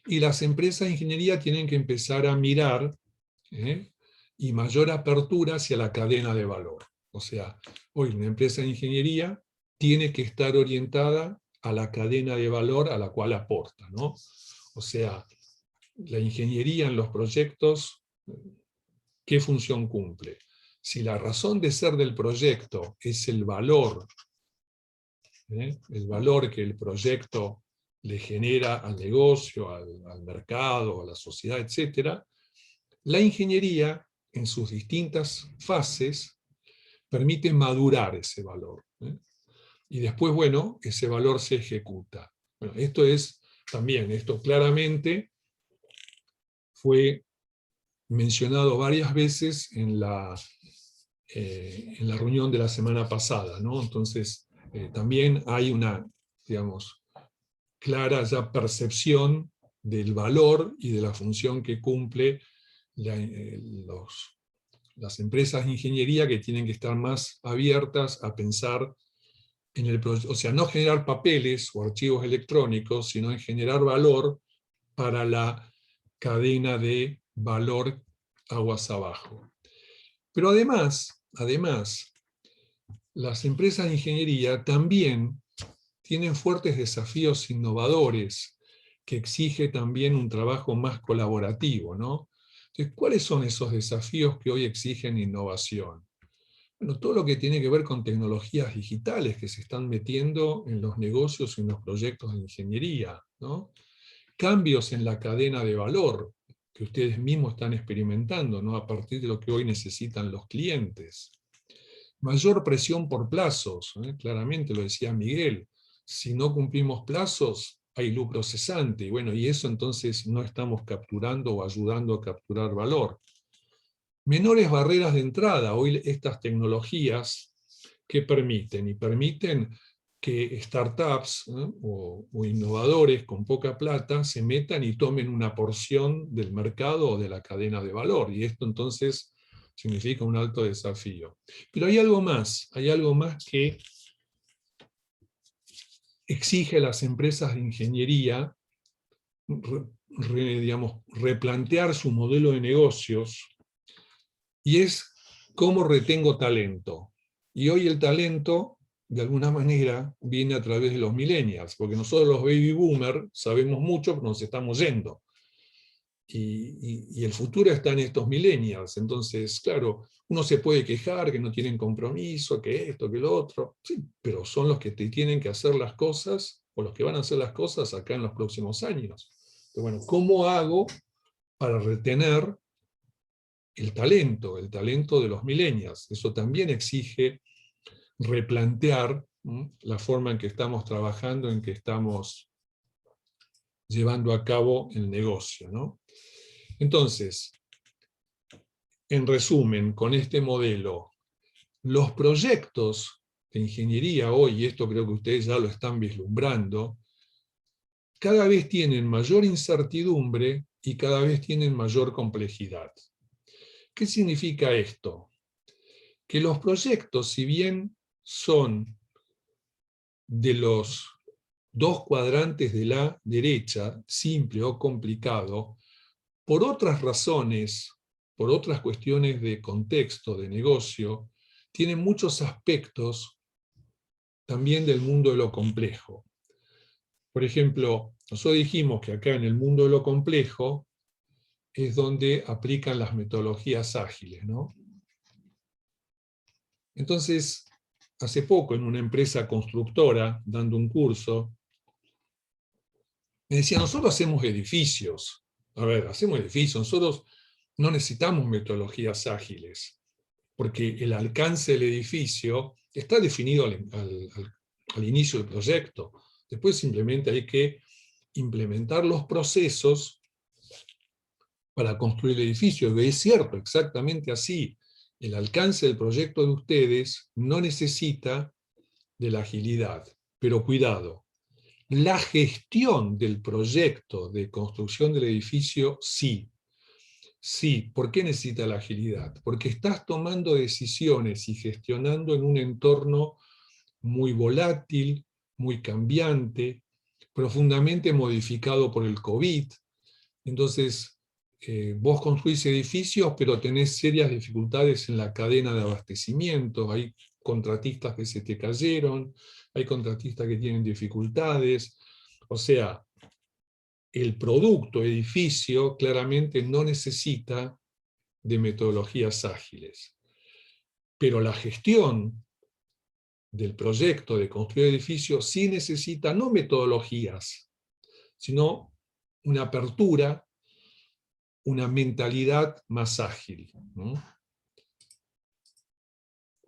Y las empresas de ingeniería tienen que empezar a mirar y mayor apertura hacia la cadena de valor. O sea, hoy una empresa de ingeniería tiene que estar orientada a la cadena de valor a la cual aporta, ¿no? O sea, la ingeniería en los proyectos, ¿qué función cumple? Si la razón de ser del proyecto es el valor que el proyecto le genera al negocio, al mercado, a la sociedad, etc., la ingeniería, en sus distintas fases, permite madurar ese valor. Y después, bueno, ese valor se ejecuta. Bueno, esto claramente fue mencionado varias veces en la reunión de la semana pasada, ¿no? Entonces, también hay una, digamos, clara ya percepción del valor y de la función que cumple las empresas de ingeniería, que tienen que estar más abiertas a pensar en el proyecto, o sea, no generar papeles o archivos electrónicos, sino en generar valor para la cadena de valor aguas abajo. Pero además, las empresas de ingeniería también tienen fuertes desafíos innovadores que exige también un trabajo más colaborativo, ¿no? Entonces, ¿cuáles son esos desafíos que hoy exigen innovación? Bueno, todo lo que tiene que ver con tecnologías digitales que se están metiendo en los negocios y en los proyectos de ingeniería, ¿no? Cambios en la cadena de valor que ustedes mismos están experimentando, ¿no? A partir de lo que hoy necesitan los clientes. Mayor presión por plazos, claramente lo decía Miguel. Si no cumplimos plazos, hay lucro cesante, y bueno, y eso entonces no estamos capturando o ayudando a capturar valor. Menores barreras de entrada, hoy estas tecnologías que permiten que startups o innovadores con poca plata se metan y tomen una porción del mercado o de la cadena de valor, y esto entonces significa un alto desafío. Pero hay algo más que exige a las empresas de ingeniería digamos, replantear su modelo de negocios, y es cómo retengo talento. Y hoy el talento, de alguna manera, viene a través de los millennials, porque nosotros los baby boomers sabemos mucho, pero nos estamos yendo. Y el futuro está en estos millennials. Entonces, claro, uno se puede quejar que no tienen compromiso, que esto, que lo otro, sí, pero son los que te tienen que hacer las cosas, o los que van a hacer las cosas acá en los próximos años. Pero bueno, ¿cómo hago para retener el talento de los millennials? Eso también exige replantear la forma en que estamos trabajando, en que estamos llevando a cabo el negocio, ¿no? Entonces, en resumen, con este modelo, los proyectos de ingeniería hoy, y esto creo que ustedes ya lo están vislumbrando, cada vez tienen mayor incertidumbre y cada vez tienen mayor complejidad. ¿Qué significa esto? Que los proyectos, si bien son de los dos cuadrantes de la derecha, simple o complicado, por otras razones, por otras cuestiones de contexto, de negocio, tienen muchos aspectos también del mundo de lo complejo. Por ejemplo, nosotros dijimos que acá en el mundo de lo complejo es donde aplican las metodologías ágiles, ¿no? Entonces, hace poco en una empresa constructora, dando un curso, me decía, nosotros hacemos edificios. A ver, hacemos edificios, nosotros no necesitamos metodologías ágiles, porque el alcance del edificio está definido al inicio del proyecto. Después simplemente hay que implementar los procesos para construir el edificio. Y es cierto, exactamente así. El alcance del proyecto de ustedes no necesita de la agilidad, pero cuidado, la gestión del proyecto de construcción del edificio sí. Sí, ¿por qué necesita la agilidad? Porque estás tomando decisiones y gestionando en un entorno muy volátil, muy cambiante, profundamente modificado por el COVID. Entonces, vos construís edificios, pero tenés serias dificultades en la cadena de abastecimiento. Hay contratistas que se te cayeron, hay contratistas que tienen dificultades. O sea, el producto edificio claramente no necesita de metodologías ágiles. Pero la gestión del proyecto de construir edificios sí necesita no metodologías, sino una apertura, una mentalidad más ágil, ¿no?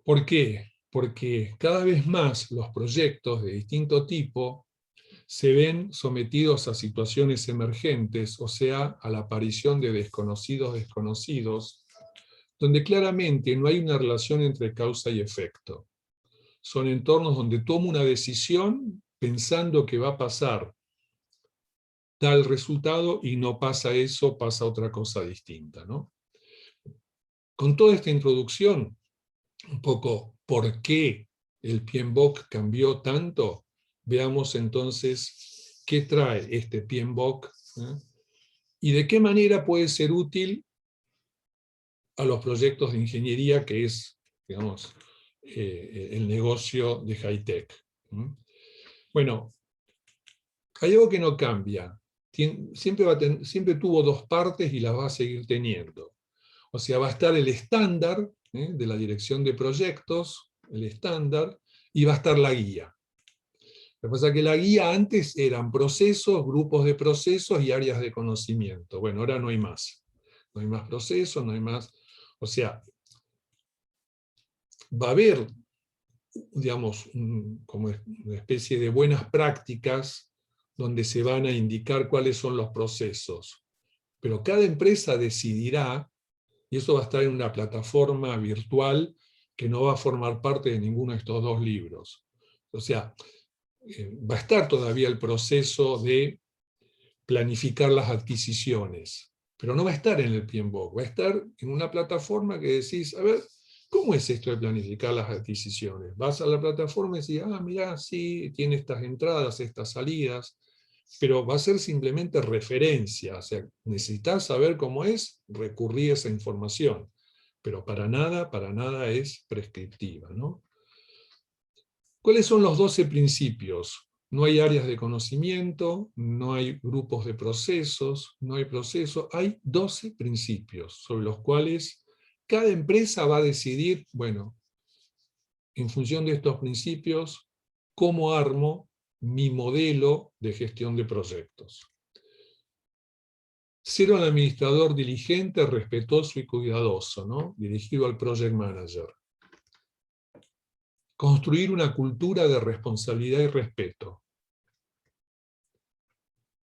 ¿Por qué? Porque cada vez más los proyectos de distinto tipo se ven sometidos a situaciones emergentes, o sea, a la aparición de desconocidos, donde claramente no hay una relación entre causa y efecto. Son entornos donde tomo una decisión pensando que va a pasar tal resultado y no pasa eso, pasa otra cosa distinta, ¿no? Con toda esta introducción, un poco por qué el PMBOK cambió tanto, veamos entonces qué trae este PMBOK, ¿eh? Y de qué manera puede ser útil a los proyectos de ingeniería, que es, digamos, el negocio de high-tech. Bueno, hay algo que no cambia. Siempre tuvo dos partes y las va a seguir teniendo. O sea, va a estar el estándar de la dirección de proyectos, el estándar, y va a estar la guía. Lo que pasa es que la guía antes eran procesos, grupos de procesos y áreas de conocimiento. Bueno, ahora no hay más. No hay más procesos, no hay más. O sea, va a haber, digamos, como una especie de buenas prácticas donde se van a indicar cuáles son los procesos. Pero cada empresa decidirá, y eso va a estar en una plataforma virtual que no va a formar parte de ninguno de estos dos libros. O sea, va a estar todavía el proceso de planificar las adquisiciones, pero no va a estar en el PMBOK, va a estar en una plataforma que decís, a ver, ¿cómo es esto de planificar las adquisiciones? Vas a la plataforma y decís, mirá, sí, tiene estas entradas, estas salidas, pero va a ser simplemente referencia, o sea, necesitas saber cómo es, recurrir a esa información, pero para nada es prescriptiva, ¿no? ¿Cuáles son los 12 principios? No hay áreas de conocimiento, no hay grupos de procesos, no hay procesos, hay 12 principios sobre los cuales cada empresa va a decidir, bueno, en función de estos principios, cómo armo mi modelo de gestión de proyectos. Ser un administrador diligente, respetuoso y cuidadoso, ¿no? Dirigido al project manager. Construir una cultura de responsabilidad y respeto.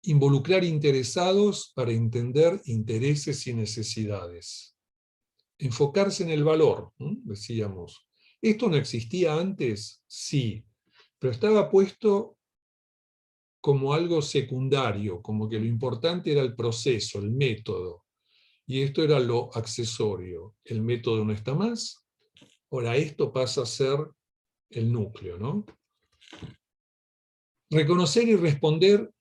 Involucrar interesados para entender intereses y necesidades. Enfocarse en el valor, decíamos. ¿Esto no existía antes? Sí, pero estaba puesto como algo secundario, como que lo importante era el proceso, el método, y esto era lo accesorio. El método no está más, ahora esto pasa a ser el núcleo, ¿no? Reconocer y responder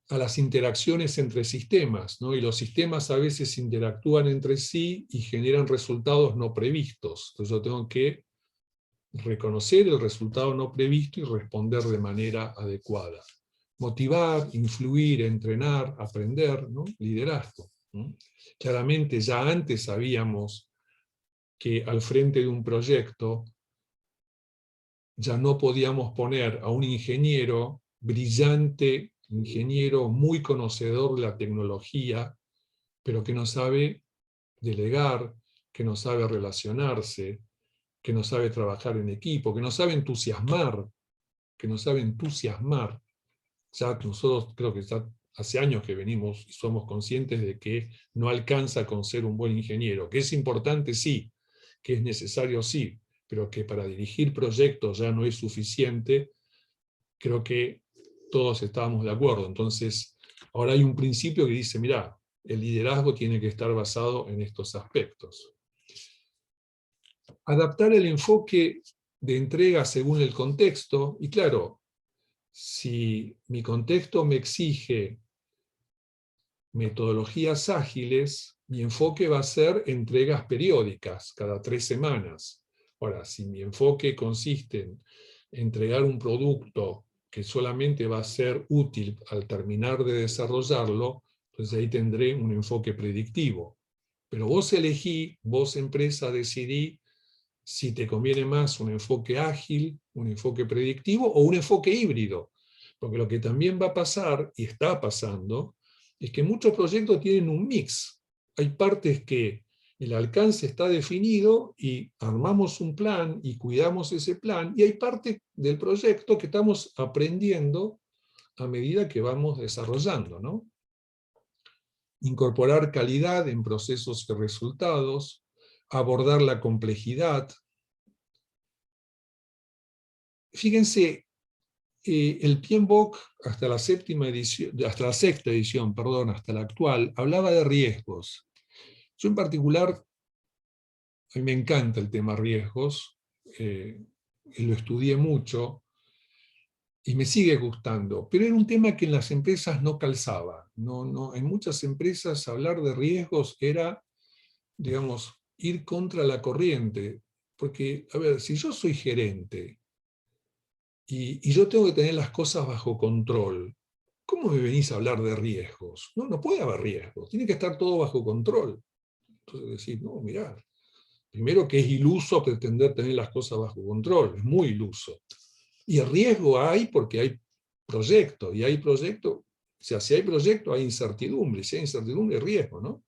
a las interacciones entre sistemas, ¿no? Y los sistemas a veces interactúan entre sí y generan resultados no previstos. Entonces yo tengo que reconocer el resultado no previsto y responder de manera adecuada. Motivar, influir, entrenar, aprender, ¿no? Liderazgo, ¿no? Claramente ya antes sabíamos que al frente de un proyecto ya no podíamos poner a un ingeniero brillante, ingeniero muy conocedor de la tecnología, pero que no sabe delegar, que no sabe relacionarse, que no sabe trabajar en equipo, que no sabe entusiasmar, que no sabe entusiasmar. Ya nosotros creo que ya hace años que venimos y somos conscientes de que no alcanza con ser un buen ingeniero, que es importante sí, que es necesario sí, pero que para dirigir proyectos ya no es suficiente, creo que todos estábamos de acuerdo. Entonces, ahora hay un principio que dice, mirá, el liderazgo tiene que estar basado en estos aspectos. Adaptar el enfoque de entrega según el contexto, y claro, si mi contexto me exige metodologías ágiles, mi enfoque va a ser entregas periódicas, cada 3 semanas. Ahora, si mi enfoque consiste en entregar un producto que solamente va a ser útil al terminar de desarrollarlo, entonces ahí tendré un enfoque predictivo. Pero vos elegí, vos empresa decidí si te conviene más un enfoque ágil, un enfoque predictivo o un enfoque híbrido. Porque lo que también va a pasar, y está pasando, es que muchos proyectos tienen un mix. Hay partes que el alcance está definido y armamos un plan y cuidamos ese plan, y hay partes del proyecto que estamos aprendiendo a medida que vamos desarrollando, ¿no? Incorporar calidad en procesos y resultados, abordar la complejidad. Fíjense, el PMBOK hasta la sexta edición, perdón, hasta la actual, hablaba de riesgos. Yo en particular, a mí me encanta el tema riesgos, y lo estudié mucho, y me sigue gustando, pero era un tema que en las empresas no calzaba. En muchas empresas hablar de riesgos era, digamos, ir contra la corriente, porque, a ver, si yo soy gerente, y yo tengo que tener las cosas bajo control, ¿cómo me venís a hablar de riesgos? No puede haber riesgos, tiene que estar todo bajo control. Entonces decís, no, mirá, primero que es iluso pretender tener las cosas bajo control, es muy iluso. Y el riesgo hay porque hay proyectos, y hay proyectos, o sea, si hay proyectos hay incertidumbre, si hay incertidumbre hay riesgo, ¿no?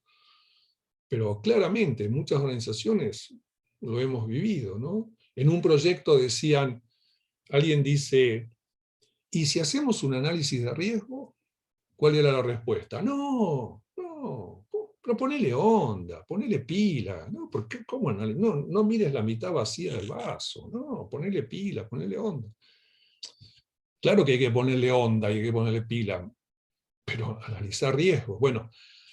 Pero claramente en muchas organizaciones lo hemos vivido, ¿no? En un proyecto decían, alguien dice, ¿y si hacemos un análisis de riesgo? ¿Cuál era la respuesta? No, pero ponele onda, ponele pila, ¿no? ¿Por qué? ¿Cómo no mires la mitad vacía del vaso, no, ponele pila, ponele onda. Claro que hay que ponerle onda y hay que ponerle pila, pero analizar riesgos. Bueno,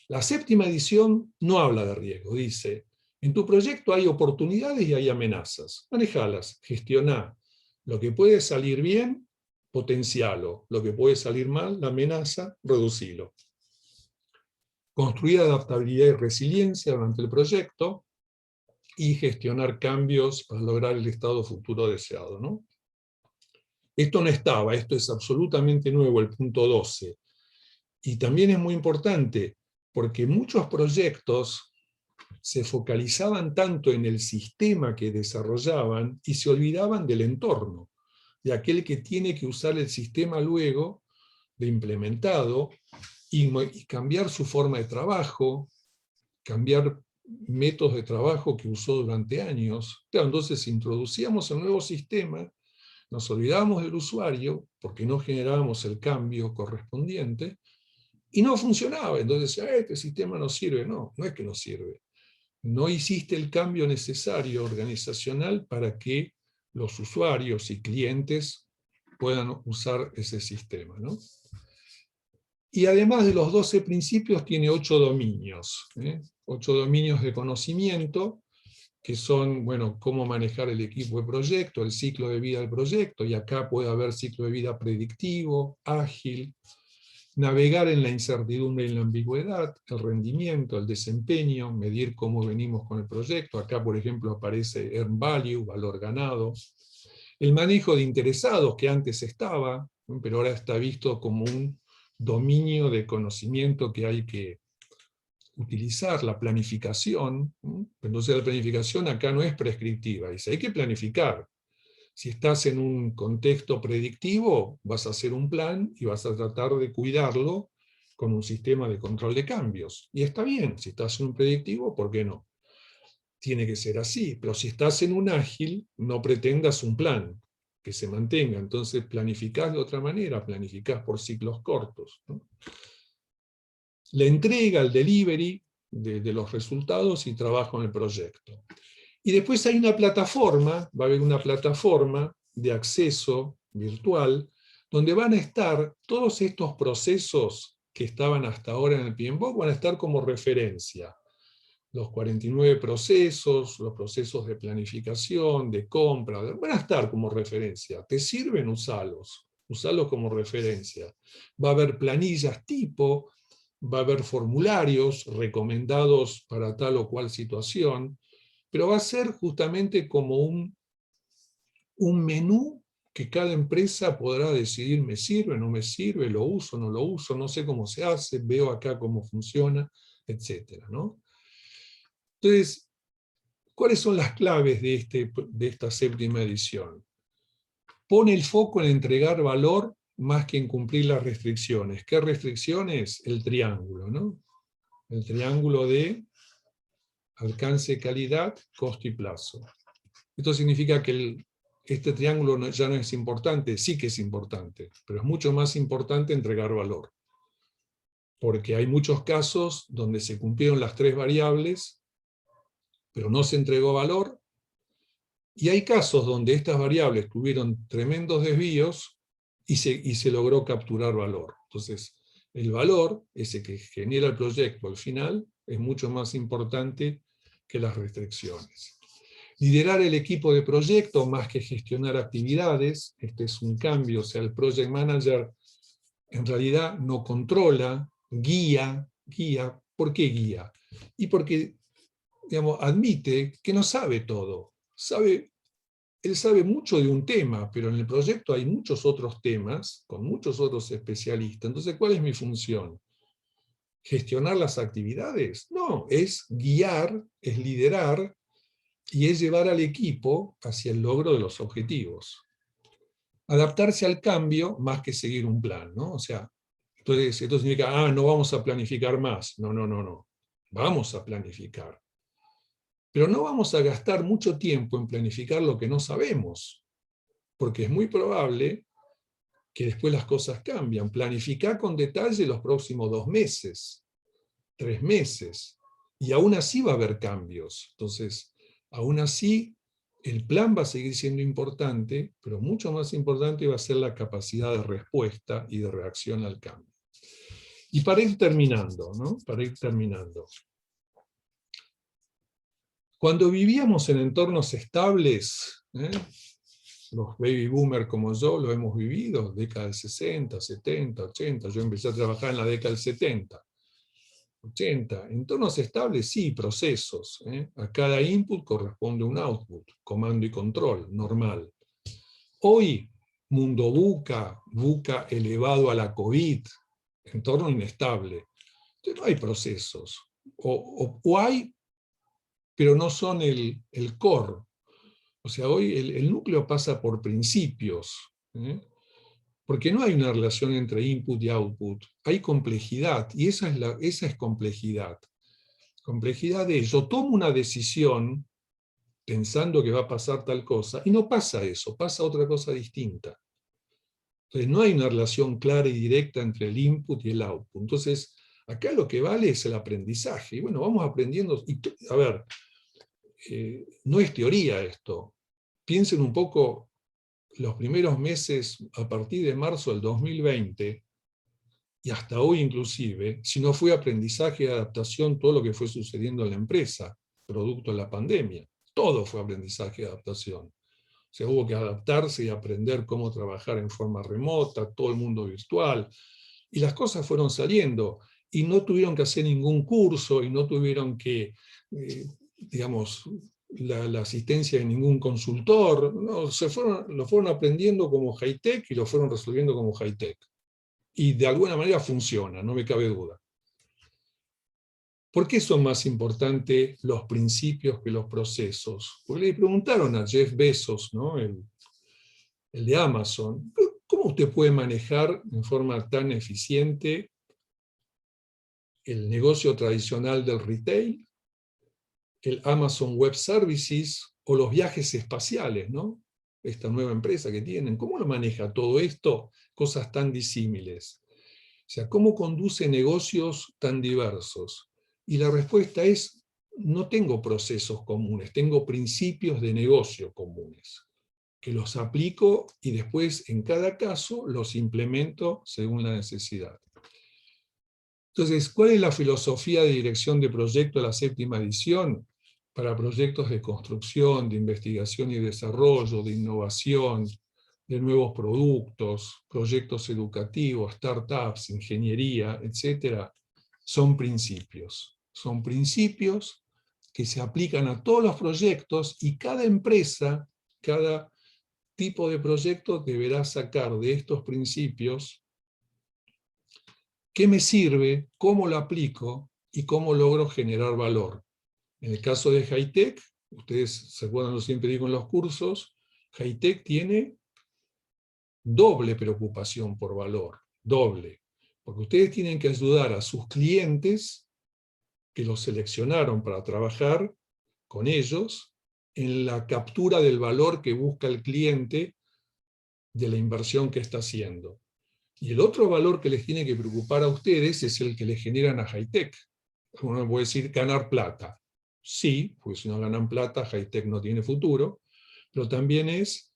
la séptima edición no habla de riesgo, dice, en tu proyecto hay oportunidades y hay amenazas, manejalas, gestioná. Lo que puede salir bien, potencialo. Lo que puede salir mal, la amenaza, reducilo. Construir adaptabilidad y resiliencia durante el proyecto y gestionar cambios para lograr el estado futuro deseado, ¿no? Esto no estaba, esto es absolutamente nuevo, el punto 12. Y también es muy importante, porque muchos proyectos se focalizaban tanto en el sistema que desarrollaban y se olvidaban del entorno, de aquel que tiene que usar el sistema luego de implementado y cambiar su forma de trabajo, cambiar métodos de trabajo que usó durante años. Claro, entonces introducíamos el nuevo sistema, nos olvidábamos del usuario porque no generábamos el cambio correspondiente y no funcionaba. Entonces, este sistema no sirve. No es que no sirve. No hiciste el cambio necesario organizacional para que los usuarios y clientes puedan usar ese sistema, ¿no? Y además de los 12 principios, tiene 8 dominios. 8 dominios de conocimiento, que son, bueno, cómo manejar el equipo de proyecto, el ciclo de vida del proyecto, y acá puede haber ciclo de vida predictivo, ágil, navegar en la incertidumbre y en la ambigüedad, el rendimiento, el desempeño, medir cómo venimos con el proyecto. Acá, por ejemplo, aparece Earn Value, valor ganado. El manejo de interesados, que antes estaba, pero ahora está visto como un dominio de conocimiento que hay que utilizar. La planificación. Entonces la planificación acá no es prescriptiva, dice, hay que planificar. Si estás en un contexto predictivo, vas a hacer un plan y vas a tratar de cuidarlo con un sistema de control de cambios. Y está bien, si estás en un predictivo, ¿por qué no? Tiene que ser así, pero si estás en un ágil, no pretendas un plan que se mantenga. Entonces planificás de otra manera, planificás por ciclos cortos, ¿no? La entrega, el delivery de los resultados y trabajo en el proyecto. Y después hay una plataforma, va a haber una plataforma de acceso virtual, donde van a estar todos estos procesos que estaban hasta ahora en el PMBOK, van a estar como referencia. Los 49 procesos, los procesos de planificación, de compra, van a estar como referencia. ¿Te sirven? Usalos. Usalos como referencia. Va a haber planillas tipo, va a haber formularios recomendados para tal o cual situación, pero va a ser justamente como un menú que cada empresa podrá decidir, me sirve, no me sirve, lo uso, no lo uso, no sé cómo se hace, veo acá cómo funciona, etc., ¿no? Entonces, ¿cuáles son las claves de esta séptima edición? Pone el foco en entregar valor más que en cumplir las restricciones. ¿Qué restricciones? El triángulo, ¿no? El triángulo de alcance, calidad, costo y plazo. Esto significa que este triángulo ya no es importante, sí que es importante, pero es mucho más importante entregar valor. Porque hay muchos casos donde se cumplieron las 3 variables, pero no se entregó valor, y hay casos donde estas variables tuvieron tremendos desvíos y se logró capturar valor. Entonces, el valor, ese que genera el proyecto al final, es mucho más importante que las restricciones. Liderar el equipo de proyecto más que gestionar actividades. Este es un cambio, o sea, el project manager en realidad no controla, guía. ¿Por qué guía? Y porque, digamos, admite que no sabe todo. Él sabe mucho de un tema, pero en el proyecto hay muchos otros temas, con muchos otros especialistas. Entonces, ¿cuál es mi función? ¿Gestionar las actividades? No, es guiar, es liderar, y es llevar al equipo hacia el logro de los objetivos. Adaptarse al cambio más que seguir un plan, ¿no? O sea, entonces, esto significa, no vamos a planificar más. No. Vamos a planificar. Pero no vamos a gastar mucho tiempo en planificar lo que no sabemos, porque es muy probable que después las cosas cambian. Planificar con detalle los próximos 2 meses, 3 meses, y aún así va a haber cambios. Entonces, aún así, el plan va a seguir siendo importante, pero mucho más importante va a ser la capacidad de respuesta y de reacción al cambio. Y para ir terminando, ¿no? Para ir terminando. Cuando vivíamos en entornos estables, los baby boomers como yo lo hemos vivido, década del 60, 70, 80, yo empecé a trabajar en la década del 70. 80. Entornos estables, sí, procesos. A cada input corresponde un output, comando y control, normal. Hoy, mundo VUCA elevado a la COVID, entorno inestable. Entonces no hay procesos. O hay, pero no son el core. O sea, hoy el núcleo pasa por principios. Porque no hay una relación entre input y output. Hay complejidad, y esa es complejidad. Complejidad es, yo tomo una decisión pensando que va a pasar tal cosa, y no pasa eso, pasa otra cosa distinta. Entonces no hay una relación clara y directa entre el input y el output. Entonces, acá lo que vale es el aprendizaje. Y bueno, vamos aprendiendo. A ver, no es teoría esto. Piensen un poco los primeros meses, a partir de marzo del 2020, y hasta hoy inclusive, si no fue aprendizaje y adaptación todo lo que fue sucediendo en la empresa, producto de la pandemia. Todo fue aprendizaje y adaptación. O sea, hubo que adaptarse y aprender cómo trabajar en forma remota, todo el mundo virtual, y las cosas fueron saliendo, y no tuvieron que hacer ningún curso, y no tuvieron que, digamos, la asistencia de ningún consultor, no, lo fueron aprendiendo como high-tech y lo fueron resolviendo como high-tech. Y de alguna manera funciona, no me cabe duda. ¿Por qué son más importantes los principios que los procesos? Porque le preguntaron a Jeff Bezos, ¿no? el de Amazon, ¿cómo usted puede manejar en forma tan eficiente el negocio tradicional del retail, el Amazon Web Services o los viajes espaciales, ¿no? Esta nueva empresa que tienen? ¿Cómo lo maneja todo esto? Cosas tan disímiles. O sea, ¿cómo conduce negocios tan diversos? Y la respuesta es no tengo procesos comunes, tengo principios de negocio comunes, que los aplico y después en cada caso los implemento según la necesidad. Entonces, ¿cuál es la filosofía de dirección de proyecto de la 7ª edición? Para proyectos de construcción, de investigación y desarrollo, de innovación, de nuevos productos, proyectos educativos, startups, ingeniería, etc., son principios. Son principios que se aplican a todos los proyectos y cada empresa, cada tipo de proyecto deberá sacar de estos principios qué me sirve, cómo lo aplico y cómo logro generar valor. En el caso de Hightech, ustedes se acuerdan, yo siempre digo en los cursos, Hightech tiene doble preocupación por valor, doble. Porque ustedes tienen que ayudar a sus clientes, que los seleccionaron para trabajar con ellos, en la captura del valor que busca el cliente de la inversión que está haciendo. Y el otro valor que les tiene que preocupar a ustedes es el que les generan a Hightech. Uno puede decir ganar plata. Sí, porque si no ganan plata, Hightech no tiene futuro, pero también es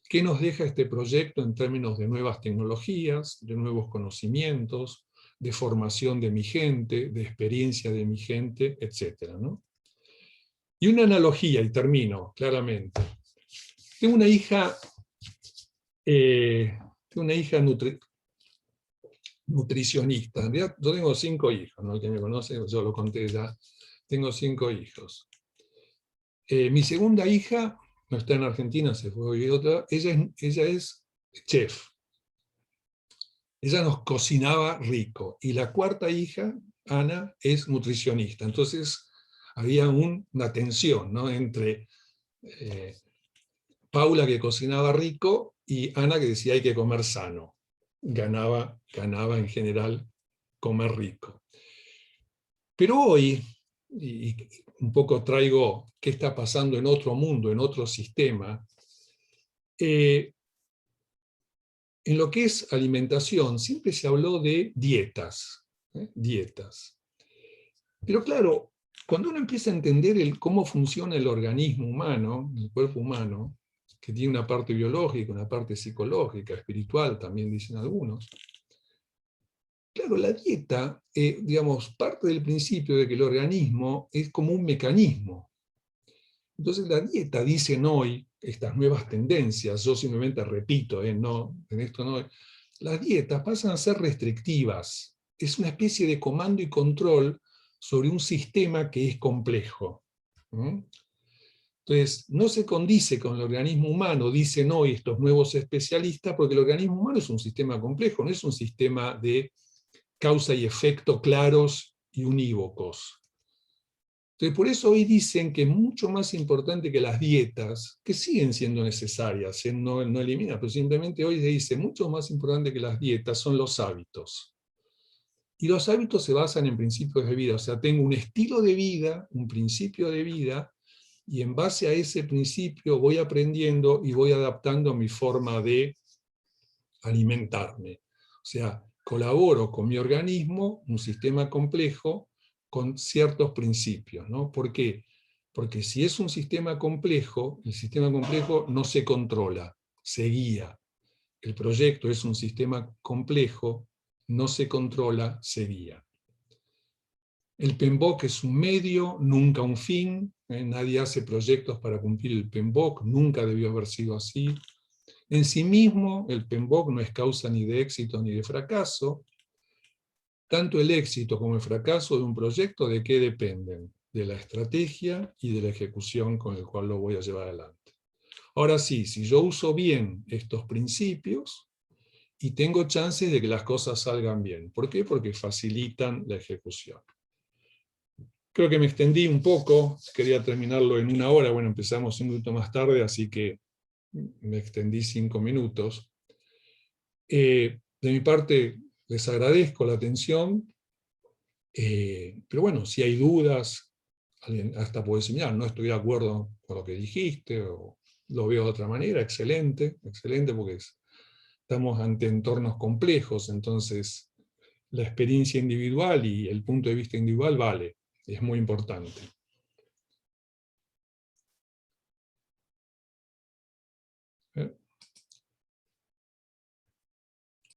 qué nos deja este proyecto en términos de nuevas tecnologías, de nuevos conocimientos, de formación de mi gente, de experiencia de mi gente, etc., ¿no? Y una analogía, y termino claramente. Tengo una hija, nutricionista. En realidad, yo tengo 5 hijos, ¿no? El que me conoce, yo lo conté ya. Tengo 5 hijos. Mi segunda hija no está en Argentina, se fue a vivir otra. Ella es chef. Ella nos cocinaba rico. Y la cuarta hija, Ana, es nutricionista. Entonces había una tensión, ¿no? Entre Paula, que cocinaba rico, y Ana, que decía hay que comer sano. Ganaba en general comer rico. Pero hoy, y un poco traigo qué está pasando en otro mundo, en otro sistema, en lo que es alimentación siempre se habló de dietas, dietas. Pero claro, cuando uno empieza a entender cómo funciona el organismo humano, el cuerpo humano, que tiene una parte biológica, una parte psicológica, espiritual, también dicen algunos. Claro, la dieta, digamos, parte del principio de que el organismo es como un mecanismo. Entonces la dieta, dicen hoy, estas nuevas tendencias, yo simplemente repito, no, en esto no, las dietas pasan a ser restrictivas. Es una especie de comando y control sobre un sistema que es complejo. Entonces, no se condice con el organismo humano, dicen hoy estos nuevos especialistas, porque el organismo humano es un sistema complejo, no es un sistema de causa y efecto claros y unívocos. Entonces, por eso hoy dicen que es mucho más importante que las dietas, que siguen siendo necesarias, no eliminan, pero simplemente hoy se dice mucho más importante que las dietas son los hábitos. Y los hábitos se basan en principios de vida, o sea, tengo un estilo de vida, un principio de vida, y en base a ese principio voy aprendiendo y voy adaptando mi forma de alimentarme. O sea, colaboro con mi organismo, un sistema complejo, con ciertos principios, ¿no? ¿Por qué? Porque si es un sistema complejo, el sistema complejo no se controla, se guía. El proyecto es un sistema complejo, no se controla, se guía. El PMBOK es un medio, nunca un fin. Nadie hace proyectos para cumplir el PMBOK, nunca debió haber sido así. En sí mismo, el PMBOK no es causa ni de éxito ni de fracaso. Tanto el éxito como el fracaso de un proyecto, ¿de qué dependen? De la estrategia y de la ejecución con el cual lo voy a llevar adelante. Ahora sí, si yo uso bien estos principios, y tengo chances de que las cosas salgan bien. ¿Por qué? Porque facilitan la ejecución. Creo que me extendí un poco, quería terminarlo en 1 hora, bueno, empezamos 1 minuto más tarde, así que me extendí 5 minutos. De mi parte, les agradezco la atención, pero bueno, si hay dudas, alguien hasta puede decir, no estoy de acuerdo con lo que dijiste, o lo veo de otra manera, excelente, excelente, porque estamos ante entornos complejos, entonces la experiencia individual y el punto de vista individual vale, es muy importante. ¿eh?